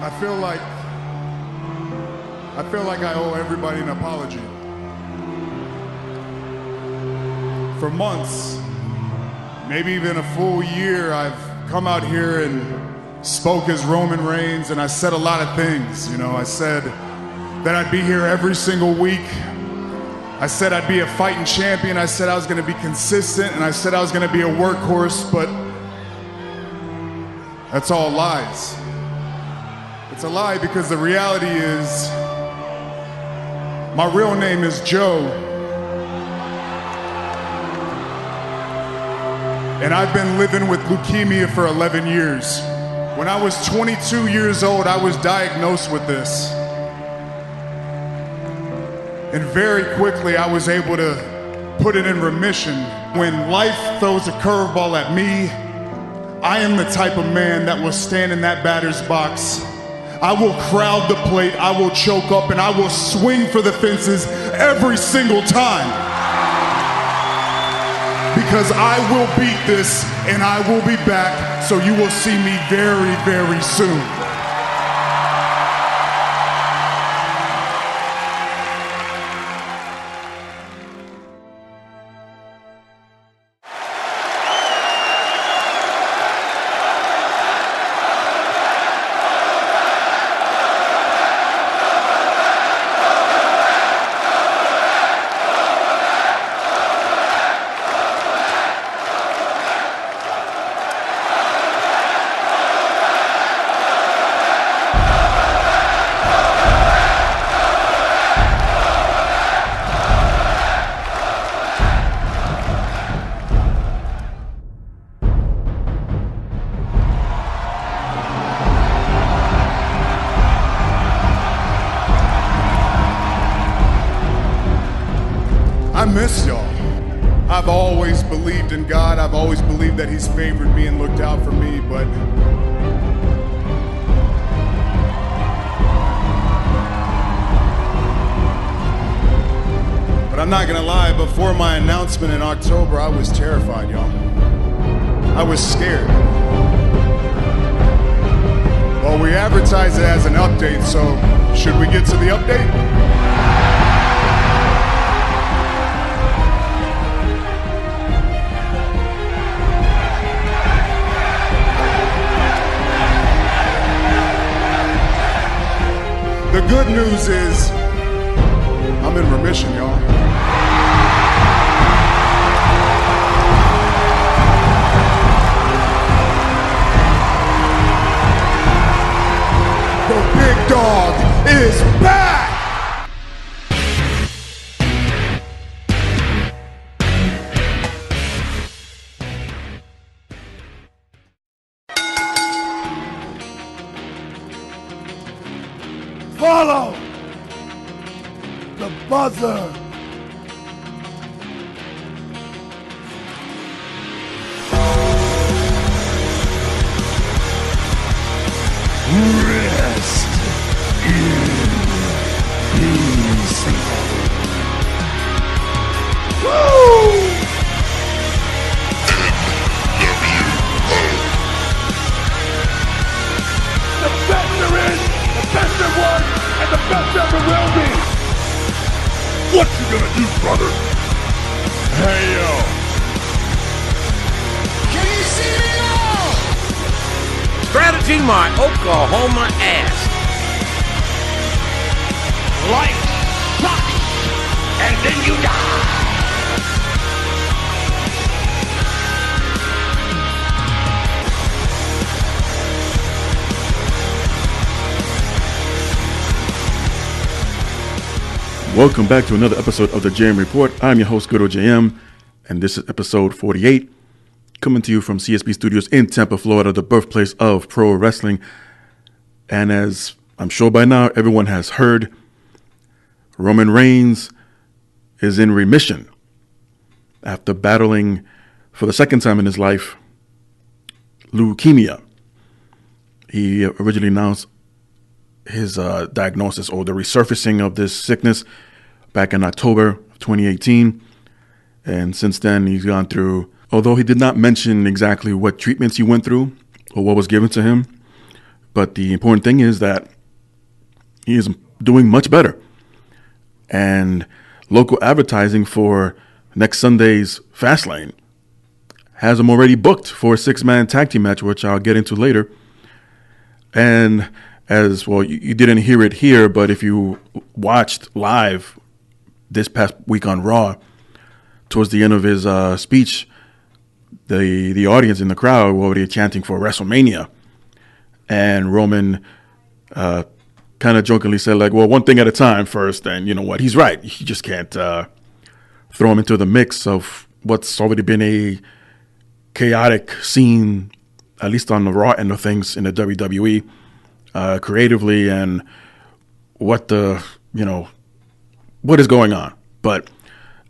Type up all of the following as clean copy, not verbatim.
I feel like I owe everybody an apology. For months, maybe even a full year, I've come out here and spoke as Roman Reigns, and I said a lot of things. You know, I said that I'd be here every single week. I said I'd be a fighting champion. I said I was going to be consistent, and I said I was going to be a workhorse, but that's all lies. It's a lie because the reality is my real name is Joe, and I've been living with leukemia for 11 years. When I was 22 years old, I was diagnosed with this. And very quickly, I was able to put it in remission. When life throws a curveball at me, I am the type of man that will stand in that batter's box. I will crowd the plate, I will choke up, and I will swing for the fences every single time. Because I will beat this, and I will be back, so you will see me very, very soon. I miss y'all. I've always believed in God. I've always believed that He's favored me and looked out for me, but I'm not gonna lie, before my announcement in October, I was terrified, y'all. I was scared. Well, we advertised it as an update, so should we get to the update? The good news is, I'm in remission, y'all. The big dog is back! Follow the buzzer. Rest in peace. Woo! The best there is, the best there was, and the best ever will be. What you gonna do, brother? Hey, yo. Can you see me now? Strategy my Oklahoma ass. Life sucks, and then you die. Welcome back to another episode of the JM Report. I'm your host, GoodOlJM, and this is episode 48, coming to you from CSB Studios in Tampa, Florida, the birthplace of pro wrestling. And as I'm sure by now everyone has heard, Roman Reigns is in remission after battling for the second time in his life leukemia. He originally announced his diagnosis or the resurfacing of this sickness back in October of 2018. And since then, he's gone through, although he did not mention exactly what treatments he went through or what was given to him, But the important thing is that he is doing much better. And local advertising for next Sunday's Fastlane has him already booked for a 6-man tag team match, which I'll get into later. And as well, you didn't hear it here, but if you watched live this past week on Raw, towards the end of his speech, the audience in the crowd were already chanting for WrestleMania. And Roman kind of jokingly said, like, well, one thing at a time first. And you know what? He's right. You just can't throw him into the mix of what's already been a chaotic scene, at least on the Raw end of things in the WWE, creatively, and what is going on. But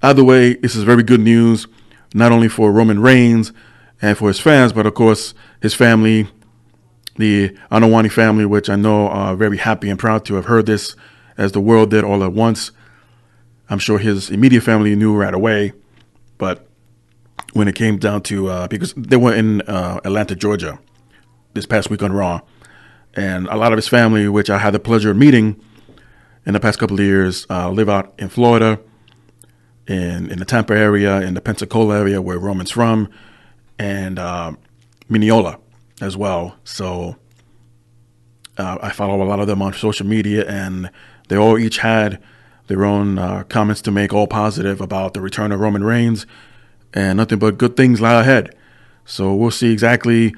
either way, this is very good news, not only for Roman Reigns and for his fans, but of course his family, the Anowani family, which I know are very happy and proud to have heard this, as the world did all at once. I'm sure his immediate family knew right away, but when it came down to, because they were in Atlanta, Georgia, this past week on Raw, and a lot of his family, which I had the pleasure of meeting in the past couple of years, live out in Florida, in the Tampa area, in the Pensacola area where Roman's from, and Mineola as well. So I follow a lot of them on social media, and they all each had their own comments to make, all positive about the return of Roman Reigns, and nothing but good things lie ahead. So we'll see exactly,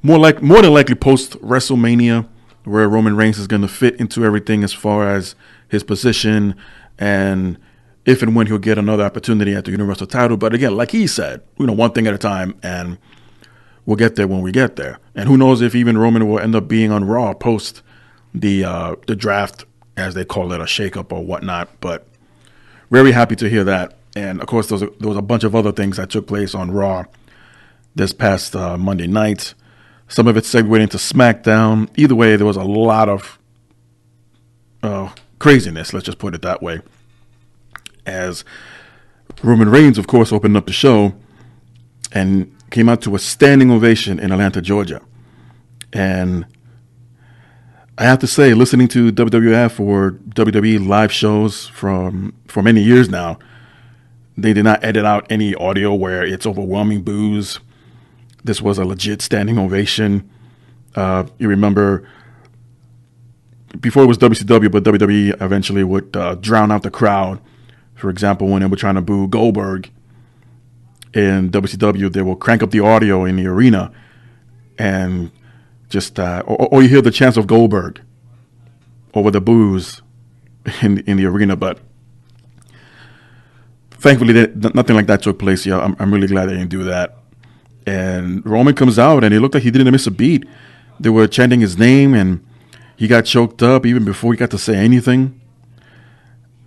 more than likely post WrestleMania, where Roman Reigns is going to fit into everything as far as his position and if and when he'll get another opportunity at the Universal title. But again, like he said, one thing at a time, and we'll get there when we get there. And who knows if even Roman will end up being on Raw post the draft, as they call it, a shakeup or whatnot. But very happy to hear that. And of course, there was a bunch of other things that took place on Raw this past Monday night. Some of it segued into Smackdown. Either way, there was a lot of craziness, let's just put it that way, as Roman Reigns, of course, opened up the show and came out to a standing ovation in Atlanta, Georgia. And I have to say, listening to WWF or WWE live shows for many years now, they did not edit out any audio where it's overwhelming boos. This was a legit standing ovation. You remember, before it was WCW, but WWE eventually would drown out the crowd. For example, when they were trying to boo Goldberg in WCW, they will crank up the audio in the arena, and just or you hear the chants of Goldberg over the boos in the arena. But thankfully, nothing like that took place. Yeah, I'm really glad they didn't do that. And Roman comes out, and it looked like he didn't miss a beat. They were chanting his name, and he got choked up even before he got to say anything.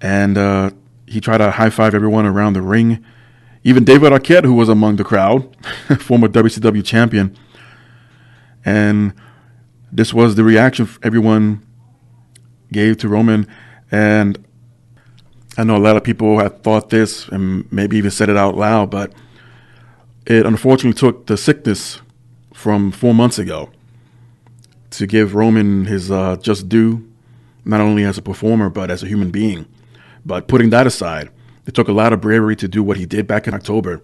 And he tried to high-five everyone around the ring. Even David Arquette, who was among the crowd, former WCW champion. And this was the reaction everyone gave to Roman. And I know a lot of people have thought this and maybe even said it out loud, but it unfortunately took the sickness from 4 months ago to give Roman his just due, not only as a performer, but as a human being. But putting that aside, it took a lot of bravery to do what he did back in October.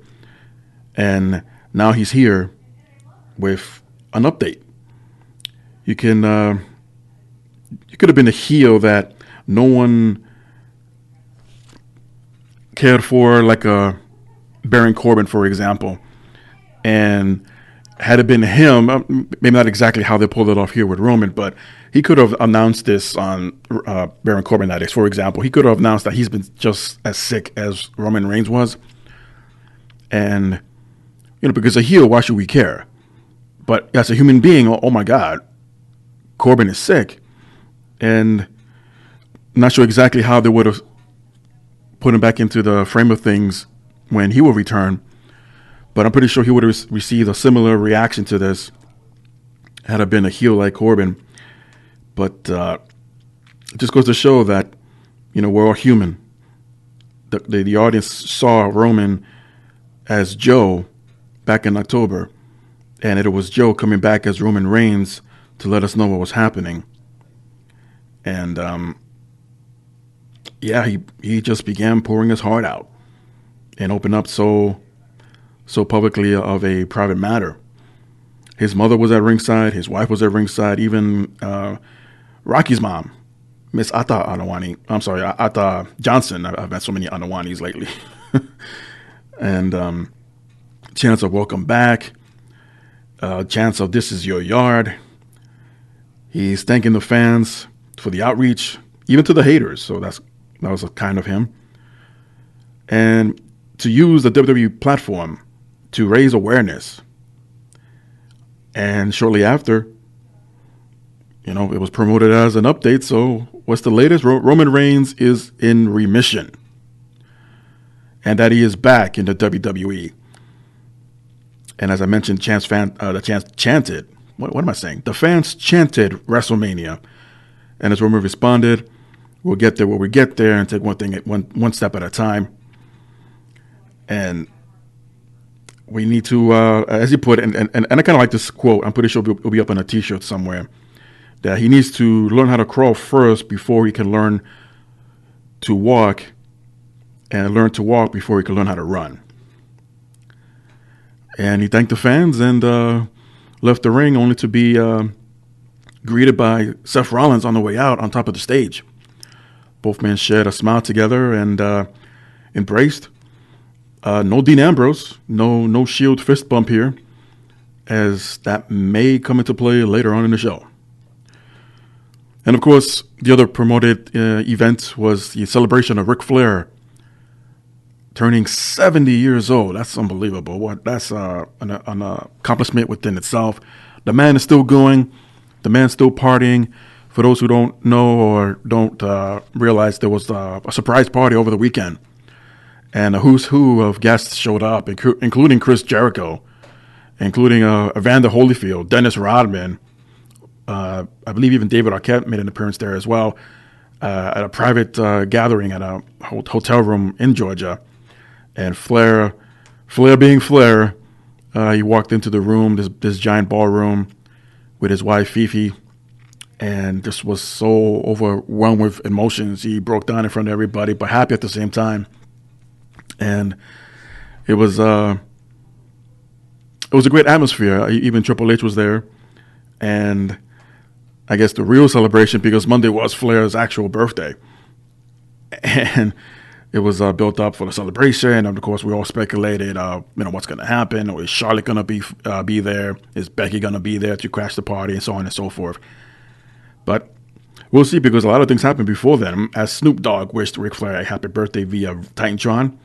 And now he's here with an update. You could have been a heel that no one cared for, like a Baron Corbin, for example. And had it been him, maybe not exactly how they pulled it off here with Roman, but he could have announced this on Baron Corbin that day. For example, he could have announced that he's been just as sick as Roman Reigns was. And, because a heel, why should we care? But as a human being, oh my God, Corbin is sick. And I'm not sure exactly how they would have put him back into the frame of things when he will return. But I'm pretty sure he would have received a similar reaction to this had it been a heel like Corbin. But it just goes to show that, we're all human. The audience saw Roman as Joe back in October, and it was Joe coming back as Roman Reigns to let us know what was happening. And he just began pouring his heart out and opened up so publicly of a private matter. His mother was at ringside. His wife was at ringside. Even Rocky's mom, Miss Ata Anawani. I'm sorry, Ata Johnson. I've met so many Anawanis lately. And chants of welcome back. Chants of this is your yard. He's thanking the fans for the outreach, even to the haters. So that was a kind of him. And to use the WWE platform to raise awareness. And shortly after, it was promoted as an update. So what's the latest? Roman Reigns is in remission. And that he is back in the WWE. And as I mentioned, the chants chanted. What am I saying? The fans chanted WrestleMania. And as Roman responded, we'll get there when we get there and take one step at a time. And we need to, as he put it, and I kind of like this quote. I'm pretty sure it'll be up on a T-shirt somewhere. That he needs to learn how to crawl first before he can learn to walk, and learn to walk before he can learn how to run. And he thanked the fans and left the ring, only to be greeted by Seth Rollins on the way out on top of the stage. Both men shared a smile together and embraced. No Dean Ambrose, no Shield fist bump here, as that may come into play later on in the show. And of course, the other promoted event was the celebration of Ric Flair turning 70 years old. That's unbelievable. That's an accomplishment within itself. The man is still going. The man's still partying. For those who don't know or don't realize, there was a surprise party over the weekend. And a who's who of guests showed up, including Chris Jericho, including Evander Holyfield, Dennis Rodman. I believe even David Arquette made an appearance there as well, at a private gathering at a hotel room in Georgia. And Flair being Flair, he walked into the room, this giant ballroom, with his wife Fifi, and just was so overwhelmed with emotions. He broke down in front of everybody, but happy at the same time. And it was a great atmosphere. Even Triple H was there, and I guess the real celebration, because Monday was Flair's actual birthday, and it was built up for the celebration. And of course, we all speculated, what's going to happen. Or is Charlotte going to be there? Is Becky going to be there to crash the party, and so on and so forth? But we'll see, because a lot of things happened before then. As Snoop Dogg wished Ric Flair a happy birthday via Titantron,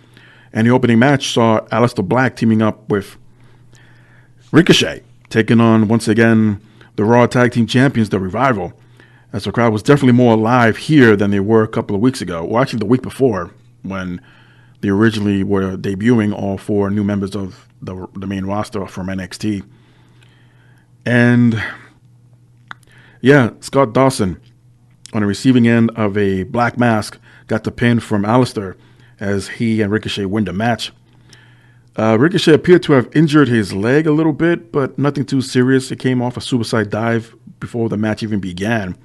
and the opening match saw Aleister Black teaming up with Ricochet, taking on once again the Raw Tag Team Champions, the Revival, as the crowd was definitely more alive here than they were a couple of weeks ago, or actually the week before, when they originally were debuting all four new members of the main roster from NXT. And yeah, Scott Dawson, on the receiving end of a black mask, got the pin from Aleister as he and Ricochet win the match. Ricochet appeared to have injured his leg a little bit, but nothing too serious. It came off a suicide dive before the match even began.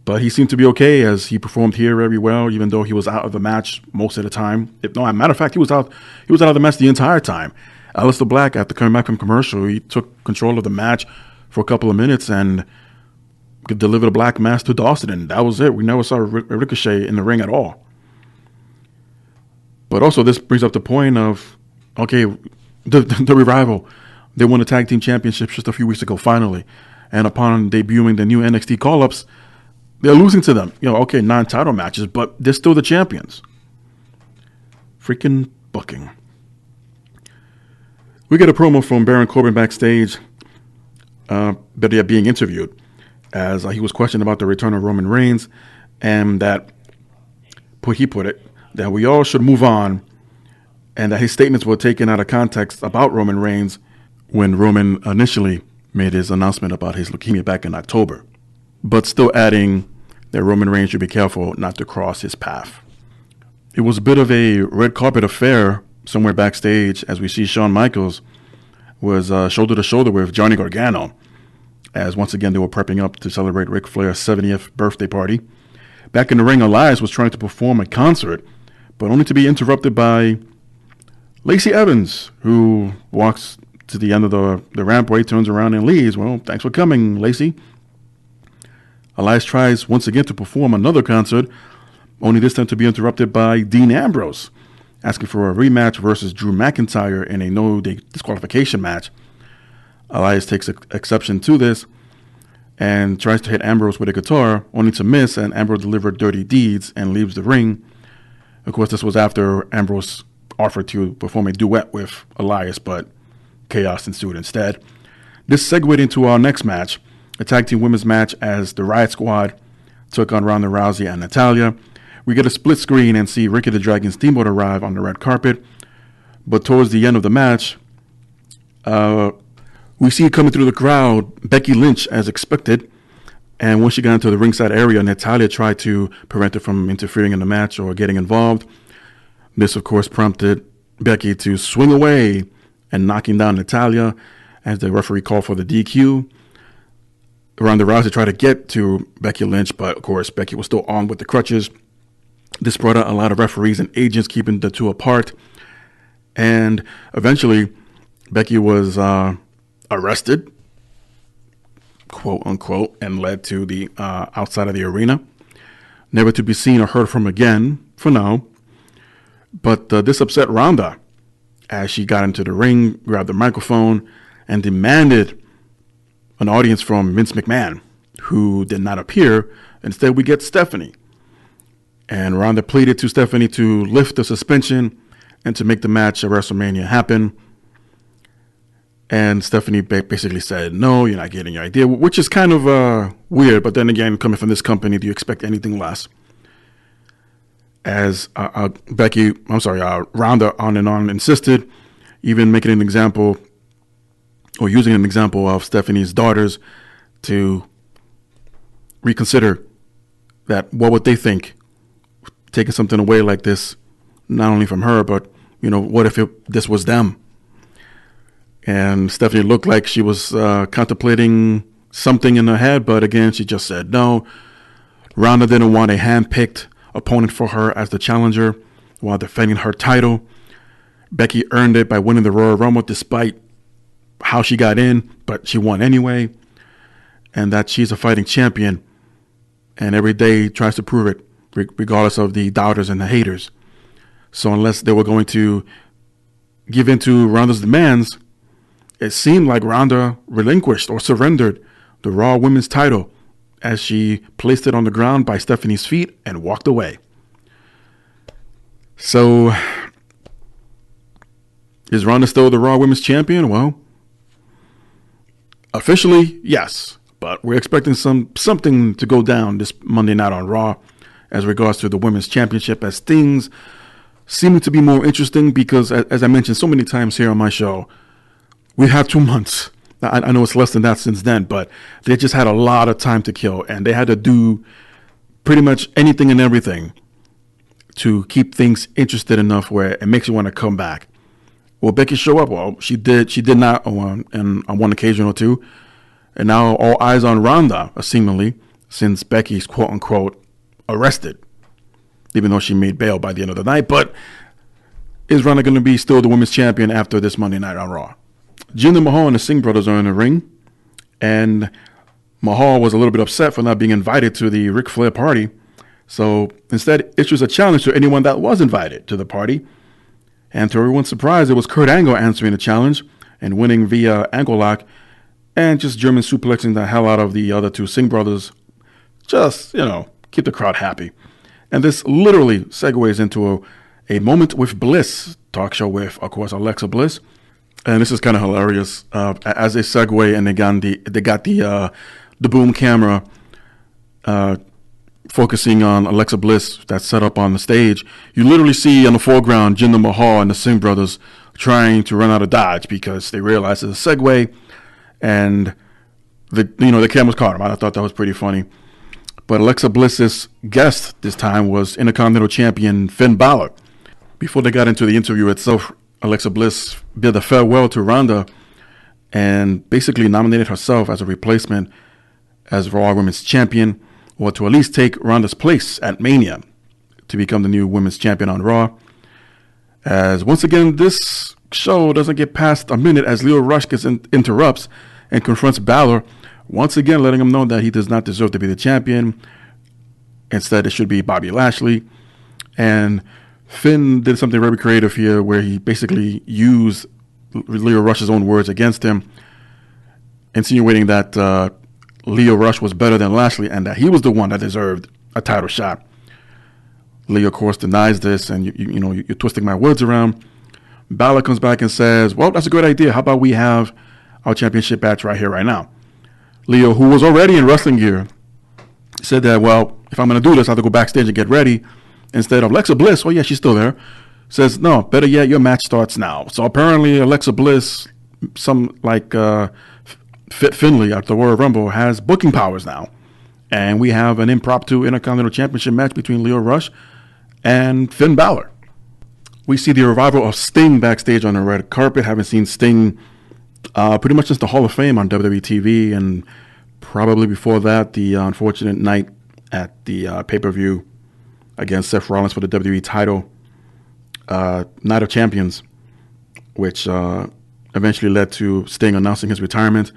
But he seemed to be okay, as he performed here very well, even though he was out of the match most of the time. Matter of fact, he was out of the match the entire time. Aleister Black, after coming back from commercial, he took control of the match for a couple of minutes and could deliver the black mask to Dawson, and that was it. We never saw Ricochet in the ring at all. But also, this brings up the point of, okay, the Revival, they won the Tag Team Championships just a few weeks ago, finally. And upon debuting the new NXT call-ups, they're losing to them. Okay, non-title matches, but they're still the champions. Freaking booking. We get a promo from Baron Corbin backstage, being interviewed, as he was questioned about the return of Roman Reigns, and that, he put it, that we all should move on, and that his statements were taken out of context about Roman Reigns when Roman initially made his announcement about his leukemia back in October, but still adding that Roman Reigns should be careful not to cross his path. It was a bit of a red carpet affair somewhere backstage, as we see Shawn Michaels was shoulder to shoulder with Johnny Gargano, as once again they were prepping up to celebrate Ric Flair's 70th birthday party. Back in the ring, Elias was trying to perform a concert, but only to be interrupted by Lacey Evans, who walks to the end of the rampway, turns around and leaves. Well, thanks for coming, Lacey. Elias tries once again to perform another concert, only this time to be interrupted by Dean Ambrose, asking for a rematch versus Drew McIntyre in a no disqualification match. Elias takes exception to this and tries to hit Ambrose with a guitar, only to miss, and Ambrose delivered dirty deeds and leaves the ring. Of course, this was after Ambrose offered to perform a duet with Elias, but chaos ensued instead. This segued into our next match, a tag team women's match as the Riot Squad took on Ronda Rousey and Natalya. We get a split screen and see Ricky the Dragon Steamboat arrive on the red carpet, but towards the end of the match, we see coming through the crowd Becky Lynch as expected, and once she got into the ringside area, Natalya tried to prevent her from interfering in the match or getting involved. This, of course, prompted Becky to swing away and knocking down Natalya as the referee called for the DQ. Ronda Rousey tried to get to Becky Lynch, but of course Becky was still on with the crutches. This brought out a lot of referees and agents keeping the two apart, and eventually Becky was arrested, quote unquote, and led to the outside of the arena, never to be seen or heard from again for now. But this upset Ronda as she got into the ring, grabbed the microphone, and demanded an audience from Vince McMahon, who did not appear. Instead, we get Stephanie. And Ronda pleaded to Stephanie to lift the suspension and to make the match at WrestleMania happen. And Stephanie basically said, no, you're not getting your idea, which is kind of weird. But then again, coming from this company, do you expect anything less? As Ronda on and on insisted, even making an example or using an example of Stephanie's daughters to reconsider that what would they think taking something away like this, not only from her, but, what if this was them? And Stephanie looked like she was contemplating something in her head, but again, she just said no. Ronda didn't want a hand-picked opponent for her as the challenger while defending her title. Becky earned it by winning the Royal Rumble despite how she got in, but she won anyway. And that she's a fighting champion and every day tries to prove it, regardless of the doubters and the haters. So unless they were going to give in to Ronda's demands, it seemed like Ronda relinquished or surrendered the Raw Women's title as she placed it on the ground by Stephanie's feet and walked away. So, is Ronda still the Raw Women's Champion? Well, officially, yes. But we're expecting something to go down this Monday night on Raw as regards to the Women's Championship, as things seem to be more interesting because, as I mentioned so many times here on my show, we've had 2 months. I know it's less than that since then, but they just had a lot of time to kill, and they had to do pretty much anything and everything to keep things interested enough where it makes you want to come back. Will Becky show up? Well, she did. She did not on one occasion or two. And now all eyes on Ronda, seemingly, since Becky's quote-unquote arrested, even though she made bail by the end of the night. But is Ronda going to be still the women's champion after this Monday night on Raw? Jinder Mahal and the Singh brothers are in the ring, and Mahal was a little bit upset for not being invited to the Ric Flair party. So instead issues a challenge to anyone that was invited to the party. And to everyone's surprise, it was Kurt Angle answering the challenge and winning via ankle lock and just German suplexing the hell out of the other two Singh brothers. Just, keep the crowd happy. And this literally segues into a Moment with Bliss talk show with, of course, Alexa Bliss. And this is kind of hilarious. As they segue and they got the boom camera focusing on Alexa Bliss that's set up on the stage. You literally see on the foreground Jinder Mahal and the Singh brothers trying to run out of Dodge because they realize it's a segue, and the cameras caught them. I thought that was pretty funny. But Alexa Bliss's guest this time was Intercontinental Champion Finn Balor. Before they got into the interview itself, Alexa Bliss bid a farewell to Ronda and basically nominated herself as a replacement as Raw Women's Champion, or to at least take Ronda's place at Mania to become the new Women's Champion on Raw. As once again, this show doesn't get past a minute as Lio Rush interrupts and confronts Balor, once again letting him know that he does not deserve to be the champion. Instead, it should be Bobby Lashley. And Finn did something very creative here where he basically used Lio Rush's own words against him, insinuating that Lio Rush was better than Lashley and that he was the one that deserved a title shot. Lio, of course, denies this, and you're twisting my words around. Balor comes back and says, well, that's a good idea. How about we have our championship match right here, right now? Lio, who was already in wrestling gear, said that, well, if I'm going to do this, I have to go backstage and get ready. Instead of Alexa Bliss, oh yeah, she's still there, says, no, better yet, your match starts now. So apparently Alexa Bliss, Fit Finlay at the Royal Rumble, has booking powers now. And we have an impromptu Intercontinental Championship match between Lio Rush and Finn Balor. We see the arrival of Sting backstage on the red carpet. Haven't seen Sting pretty much since the Hall of Fame on WWE TV, and probably before that, the unfortunate night at the pay-per-view against Seth Rollins for the WWE title, Night of Champions, which eventually led to Sting announcing his retirement.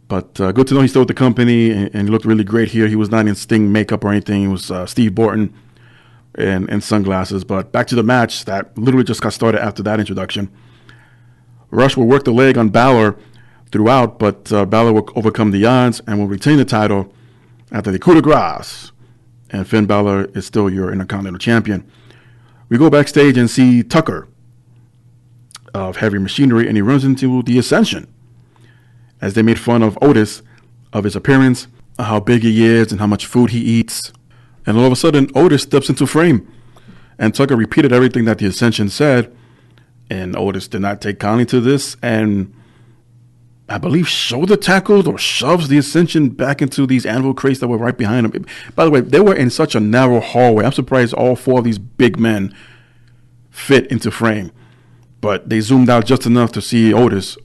But good to know he's still with the company, and he looked really great here. He was not in Sting makeup or anything. It was Steve Borton and sunglasses. But back to the match that literally just got started after that introduction. Rush will work the leg on Balor throughout, but Balor will overcome the odds and will retain the title after the coup de grace. And Finn Balor is still your Intercontinental Champion. We go backstage and see Tucker of Heavy Machinery, and he runs into the Ascension as they made fun of Otis, of his appearance, how big he is, and how much food he eats. And all of a sudden, Otis steps into frame, and Tucker repeated everything that the Ascension said, and Otis did not take kindly to this, and I believe shoulder tackled or shoves the Ascension back into these anvil crates that were right behind him. By the way, they were in such a narrow hallway. I'm surprised all four of these big men fit into frame, but they zoomed out just enough to see Otis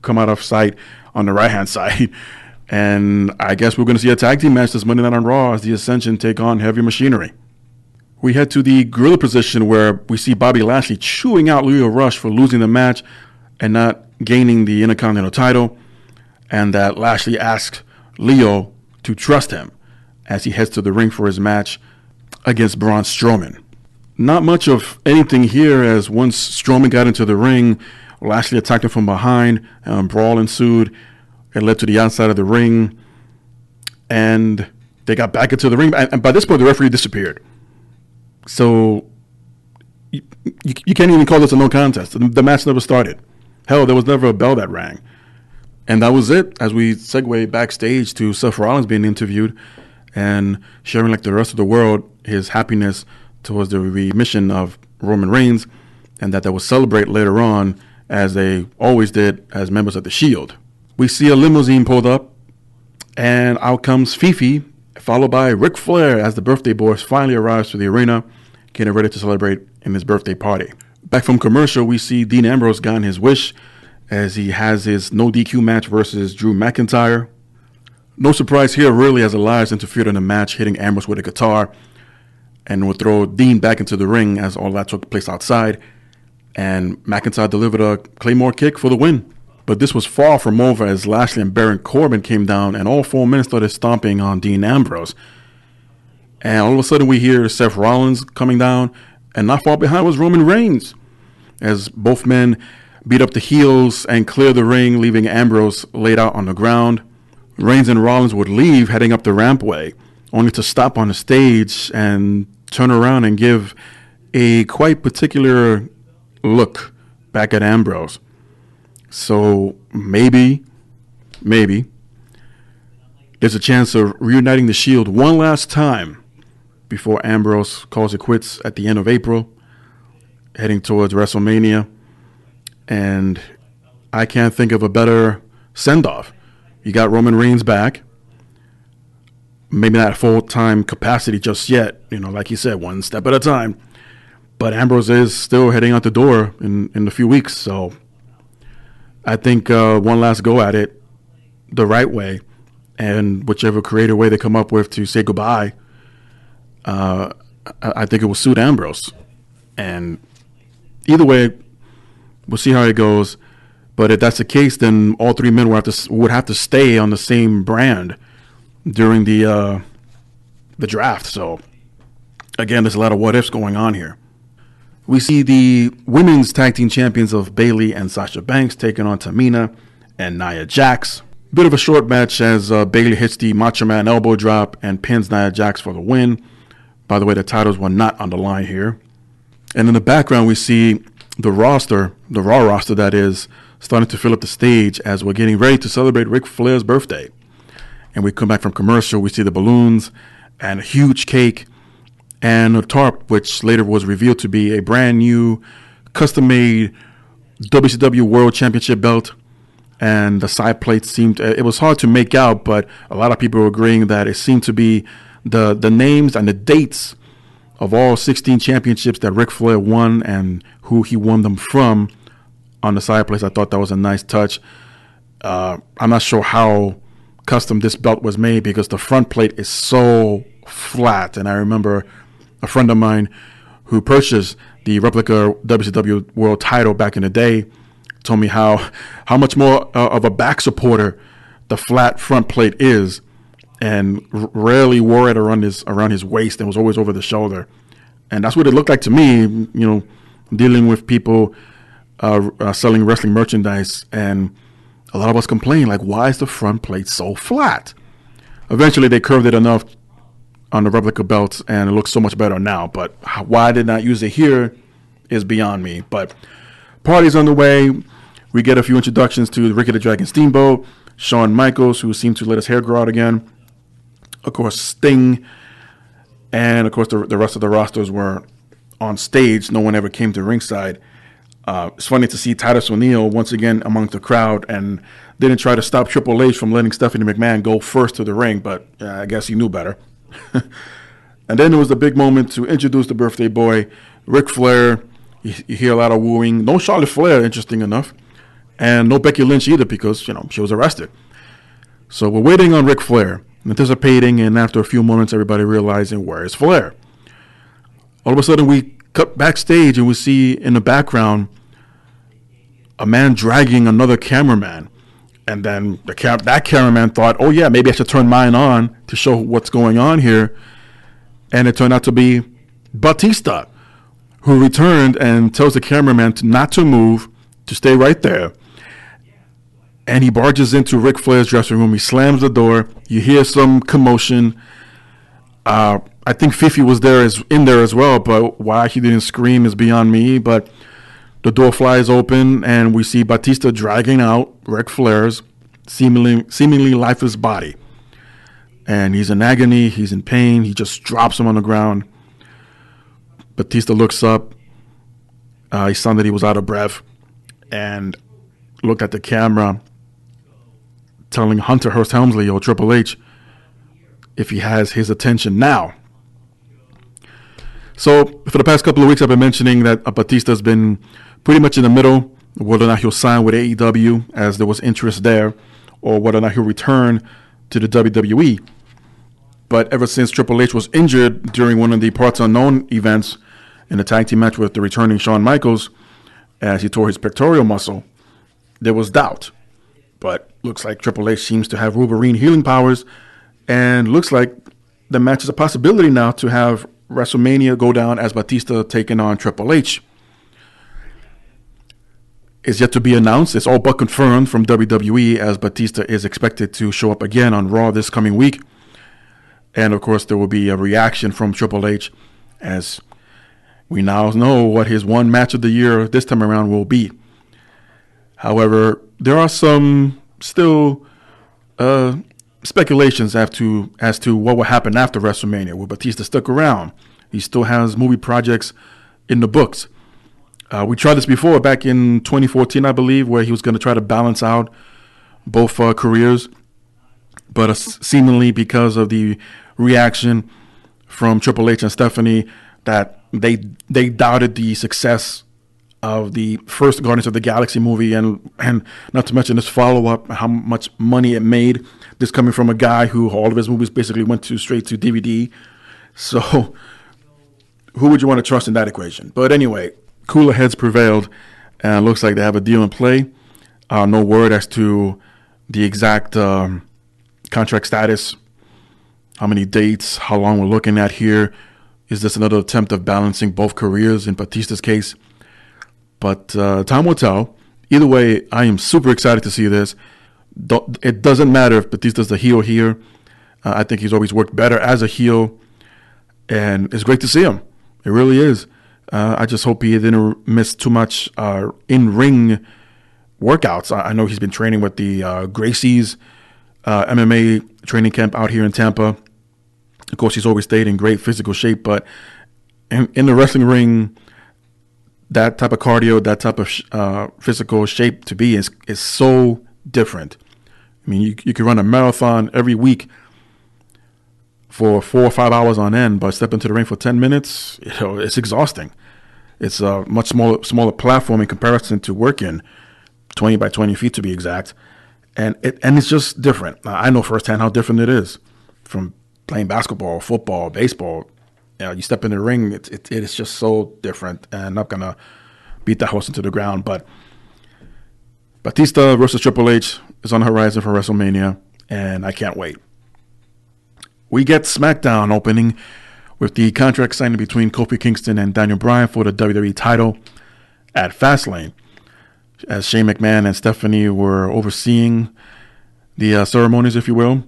come out of sight on the right-hand side. And I guess we're going to see a tag team match this Monday Night on Raw as the Ascension take on Heavy Machinery. We head to the gorilla position where we see Bobby Lashley chewing out Lio Rush for losing the match and not gaining the Intercontinental title, and that Lashley asks Lio to trust him as he heads to the ring for his match against Braun Strowman. Not much of anything here, as once Strowman got into the ring, Lashley attacked him from behind, and a brawl ensued. It led to the outside of the ring, and they got back into the ring. And by this point, the referee disappeared. So you can't even call this a no contest. The match never started. Hell, there was never a bell that rang. And that was it, as we segue backstage to Seth Rollins being interviewed and sharing, like the rest of the world, his happiness towards the remission of Roman Reigns, and that they will celebrate later on, as they always did as members of the Shield. We see a limousine pulled up, and out comes Fifi, followed by Ric Flair as the birthday boy finally arrives to the arena, getting ready to celebrate in his birthday party. Back from commercial, we see Dean Ambrose gotten his wish as he has his no DQ match versus Drew McIntyre. No surprise here, really, as Elias interfered in the match, hitting Ambrose with a guitar, and would throw Dean back into the ring as all that took place outside. And McIntyre delivered a Claymore kick for the win. But this was far from over as Lashley and Baron Corbin came down, and all 4 men started stomping on Dean Ambrose. And all of a sudden we hear Seth Rollins coming down, and not far behind was Roman Reigns, as both men beat up the heels and clear the ring, leaving Ambrose laid out on the ground. Reigns and Rollins would leave, heading up the rampway, only to stop on the stage and turn around and give a quite particular look back at Ambrose. So maybe there's a chance of reuniting the Shield one last time before Ambrose calls it quits at the end of April, heading towards WrestleMania. And I can't think of a better send-off. You got Roman Reigns back. Maybe not full-time capacity just yet. Like you said, one step at a time. But Ambrose is still heading out the door in a few weeks. So I think one last go at it the right way, and whichever creative way they come up with to say goodbye, I think it will suit Ambrose. And either way, we'll see how it goes. But if that's the case, then all three men would have to stay on the same brand during the draft. So again, there's a lot of what ifs going on here. We see the women's tag team champions of Bayley and Sasha Banks taking on Tamina and Nia Jax. Bit of a short match as Bayley hits the Macho Man elbow drop and pins Nia Jax for the win. By the way, the titles were not on the line here. And in the background, we see the roster, the Raw roster that is, starting to fill up the stage as we're getting ready to celebrate Ric Flair's birthday. And we come back from commercial, we see the balloons and a huge cake and a tarp, which later was revealed to be a brand new, custom-made WCW World Championship belt. And the side plates seemed, it was hard to make out, but a lot of people were agreeing that it seemed to be the names and the dates of all 16 championships that Ric Flair won and who he won them from on the side plates. I thought that was a nice touch. I'm not sure how custom this belt was made because the front plate is so flat. And I remember a friend of mine who purchased the replica WCW World title back in the day told me how much more of a back supporter the flat front plate is, and rarely wore it around his waist and was always over the shoulder. And that's what it looked like to me, you know, dealing with people selling wrestling merchandise, and a lot of us complain, like, why is the front plate so flat? Eventually they curved it enough on the replica belts and it looks so much better now, but why I did not use it here is beyond me. But party's underway. We get a few introductions to Ricky the Dragon Steamboat, Shawn Michaels, who seemed to let his hair grow out again, of course Sting, and of course the rest of the rosters were on stage. No one ever came to ringside. It's funny to see Titus O'Neil once again amongst the crowd and didn't try to stop Triple H from letting Stephanie McMahon go first to the ring, but I guess he knew better. And then there was the big moment to introduce the birthday boy, Ric Flair. You hear a lot of wooing. No Charlotte Flair, interesting enough, and no Becky Lynch either because, you know, she was arrested. So we're waiting on Ric Flair, anticipating, and after a few moments, everybody realizing, where is Flair? All of a sudden, we cut backstage and we see in the background a man dragging another cameraman. And then that cameraman thought, oh yeah, maybe I should turn mine on to show what's going on here. And it turned out to be Batista, who returned and tells the cameraman not to move, to stay right there. And he barges into Ric Flair's dressing room. He slams the door. You hear some commotion. I think Fifi was in there as well, but why he didn't scream is beyond me. But the door flies open, and we see Batista dragging out Ric Flair's seemingly lifeless body. And he's in agony. He's in pain. He just drops him on the ground. Batista looks up. He sounded he was out of breath and looked at the camera, telling Hunter Hearst Helmsley, or Triple H, if he has his attention now. So for the past couple of weeks, I've been mentioning that Batista's been pretty much in the middle, whether or not he'll sign with AEW, as there was interest there, or whether or not he'll return to the WWE. But ever since Triple H was injured during one of the Parts Unknown events in a tag team match with the returning Shawn Michaels, as he tore his pectoral muscle, there was doubt. But looks like Triple H seems to have Wolverine healing powers, and looks like the match is a possibility now to have WrestleMania go down as Batista taking on Triple H. It's yet to be announced. It's all but confirmed from WWE, as Batista is expected to show up again on Raw this coming week. And of course, there will be a reaction from Triple H, as we now know what his one match of the year this time around will be. However, there are some still speculations as to what will happen after WrestleMania. Will Batista stick around? He still has movie projects in the books. We tried this before back in 2014, I believe, where he was going to try to balance out both careers. But seemingly because of the reaction from Triple H and Stephanie, that they doubted the success of the first Guardians of the Galaxy movie, and not to mention this follow-up, how much money it made. This coming from a guy who all of his movies basically went straight to DVD. So who would you want to trust in that equation? But anyway, cooler heads prevailed, and it looks like they have a deal in play. No word as to the exact contract status, how many dates, how long we're looking at here. Is this another attempt of balancing both careers in Batista's case? But time will tell. Either way, I am super excited to see this. It doesn't matter if Batista's the heel here. I think he's always worked better as a heel, and it's great to see him. It really is. I just hope he didn't miss too much in-ring workouts. I know he's been training with the Gracie's MMA training camp out here in Tampa. Of course, he's always stayed in great physical shape, but in the wrestling ring, that type of cardio, that type of physical shape to be is so different. I mean, you could run a marathon every week for 4 or 5 hours on end, but step into the ring for 10 minutes, it's exhausting. It's a much smaller platform in comparison to working 20 by 20 feet to be exact. And it's just different. I know firsthand how different it is from playing basketball, football, baseball. You step in the ring, it is just so different. And I'm not going to beat that horse into the ground. But Batista versus Triple H is on the horizon for WrestleMania, and I can't wait. We get Smackdown opening with the contract signing between Kofi Kingston and Daniel Bryan for the WWE title at Fastlane, as Shane McMahon and Stephanie were overseeing the ceremonies, if you will.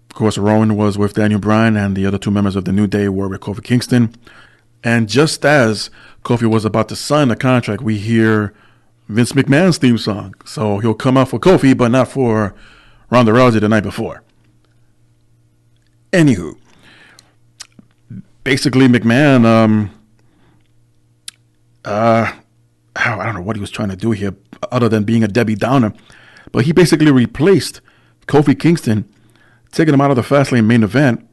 Of course, Rowan was with Daniel Bryan, and the other two members of the New Day were with Kofi Kingston. And just as Kofi was about to sign the contract, we hear Vince McMahon's theme song. So he'll come out for Kofi, but not for Ronda Rousey the night before. Anywho, basically McMahon, I don't know what he was trying to do here other than being a Debbie Downer, but he basically replaced Kofi Kingston, taking him out of the Fastlane main event,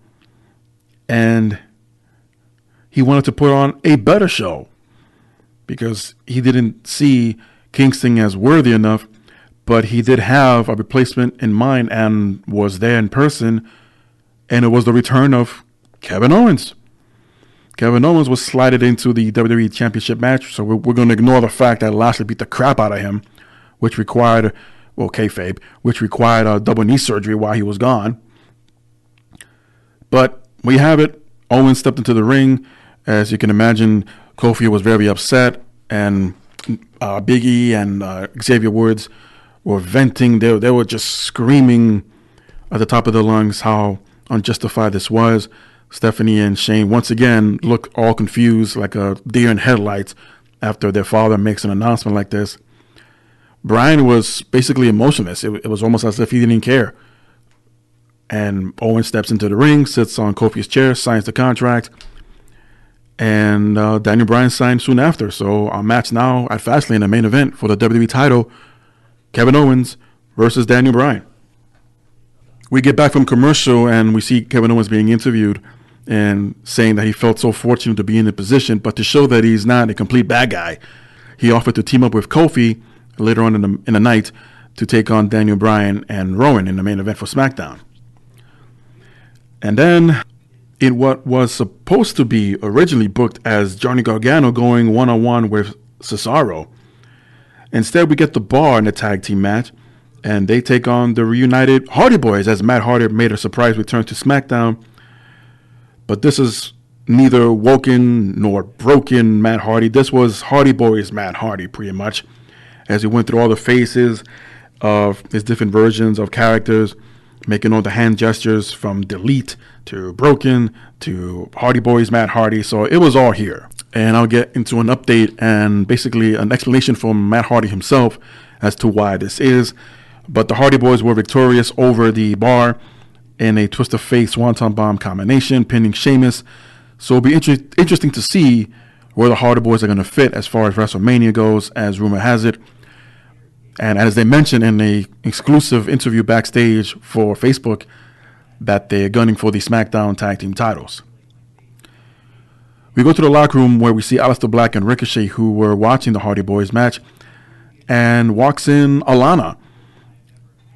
and he wanted to put on a better show because he didn't see Kingston as worthy enough, but he did have a replacement in mind and was there in person, and it was the return of Kevin Owens. Kevin Owens was slided into the WWE Championship match, so we're going to ignore the fact that Lashley beat the crap out of him, which required, kayfabe, which required a double knee surgery while he was gone. But we have it. Owens stepped into the ring. As you can imagine, Kofi was very upset, and Big E and Xavier Woods were venting. They were just screaming at the top of their lungs how unjustified this was. Stephanie and Shane once again look all confused like a deer in headlights after their father makes an announcement like this. Bryan was basically emotionless. It was almost as if he didn't care. And Owen steps into the ring, sits on Kofi's chair, signs the contract, and Daniel Bryan signed soon after. So our match now at Fastlane, the main event for the WWE title, Kevin Owens versus Daniel Bryan. We get back from commercial and we see Kevin Owens being interviewed and saying that he felt so fortunate to be in the position, but to show that he's not a complete bad guy, he offered to team up with Kofi later on in the night to take on Daniel Bryan and Rowan in the main event for Smackdown. And then in what was supposed to be originally booked as Johnny Gargano going one-on-one with Cesaro, instead we get the Bar in the tag team match, and they take on the reunited Hardy Boys as Matt Hardy made a surprise return to SmackDown. But this is neither woken nor broken Matt Hardy. This was Hardy Boys Matt Hardy, pretty much, as he went through all the phases of his different versions of characters, making all the hand gestures from Delete to Broken to Hardy Boys Matt Hardy. So it was all here. And I'll get into an update and basically an explanation from Matt Hardy himself as to why this is. But the Hardy Boys were victorious over the Bar in a twist of fate swanton bomb combination, pinning Sheamus. So it'll be interesting to see where the Hardy Boys are going to fit as far as WrestleMania goes, as rumor has it. And as they mentioned in an exclusive interview backstage for Facebook, that they're gunning for the SmackDown Tag Team titles. We go to the locker room where we see Aleister Black and Ricochet, who were watching the Hardy Boys match, and walks in Alana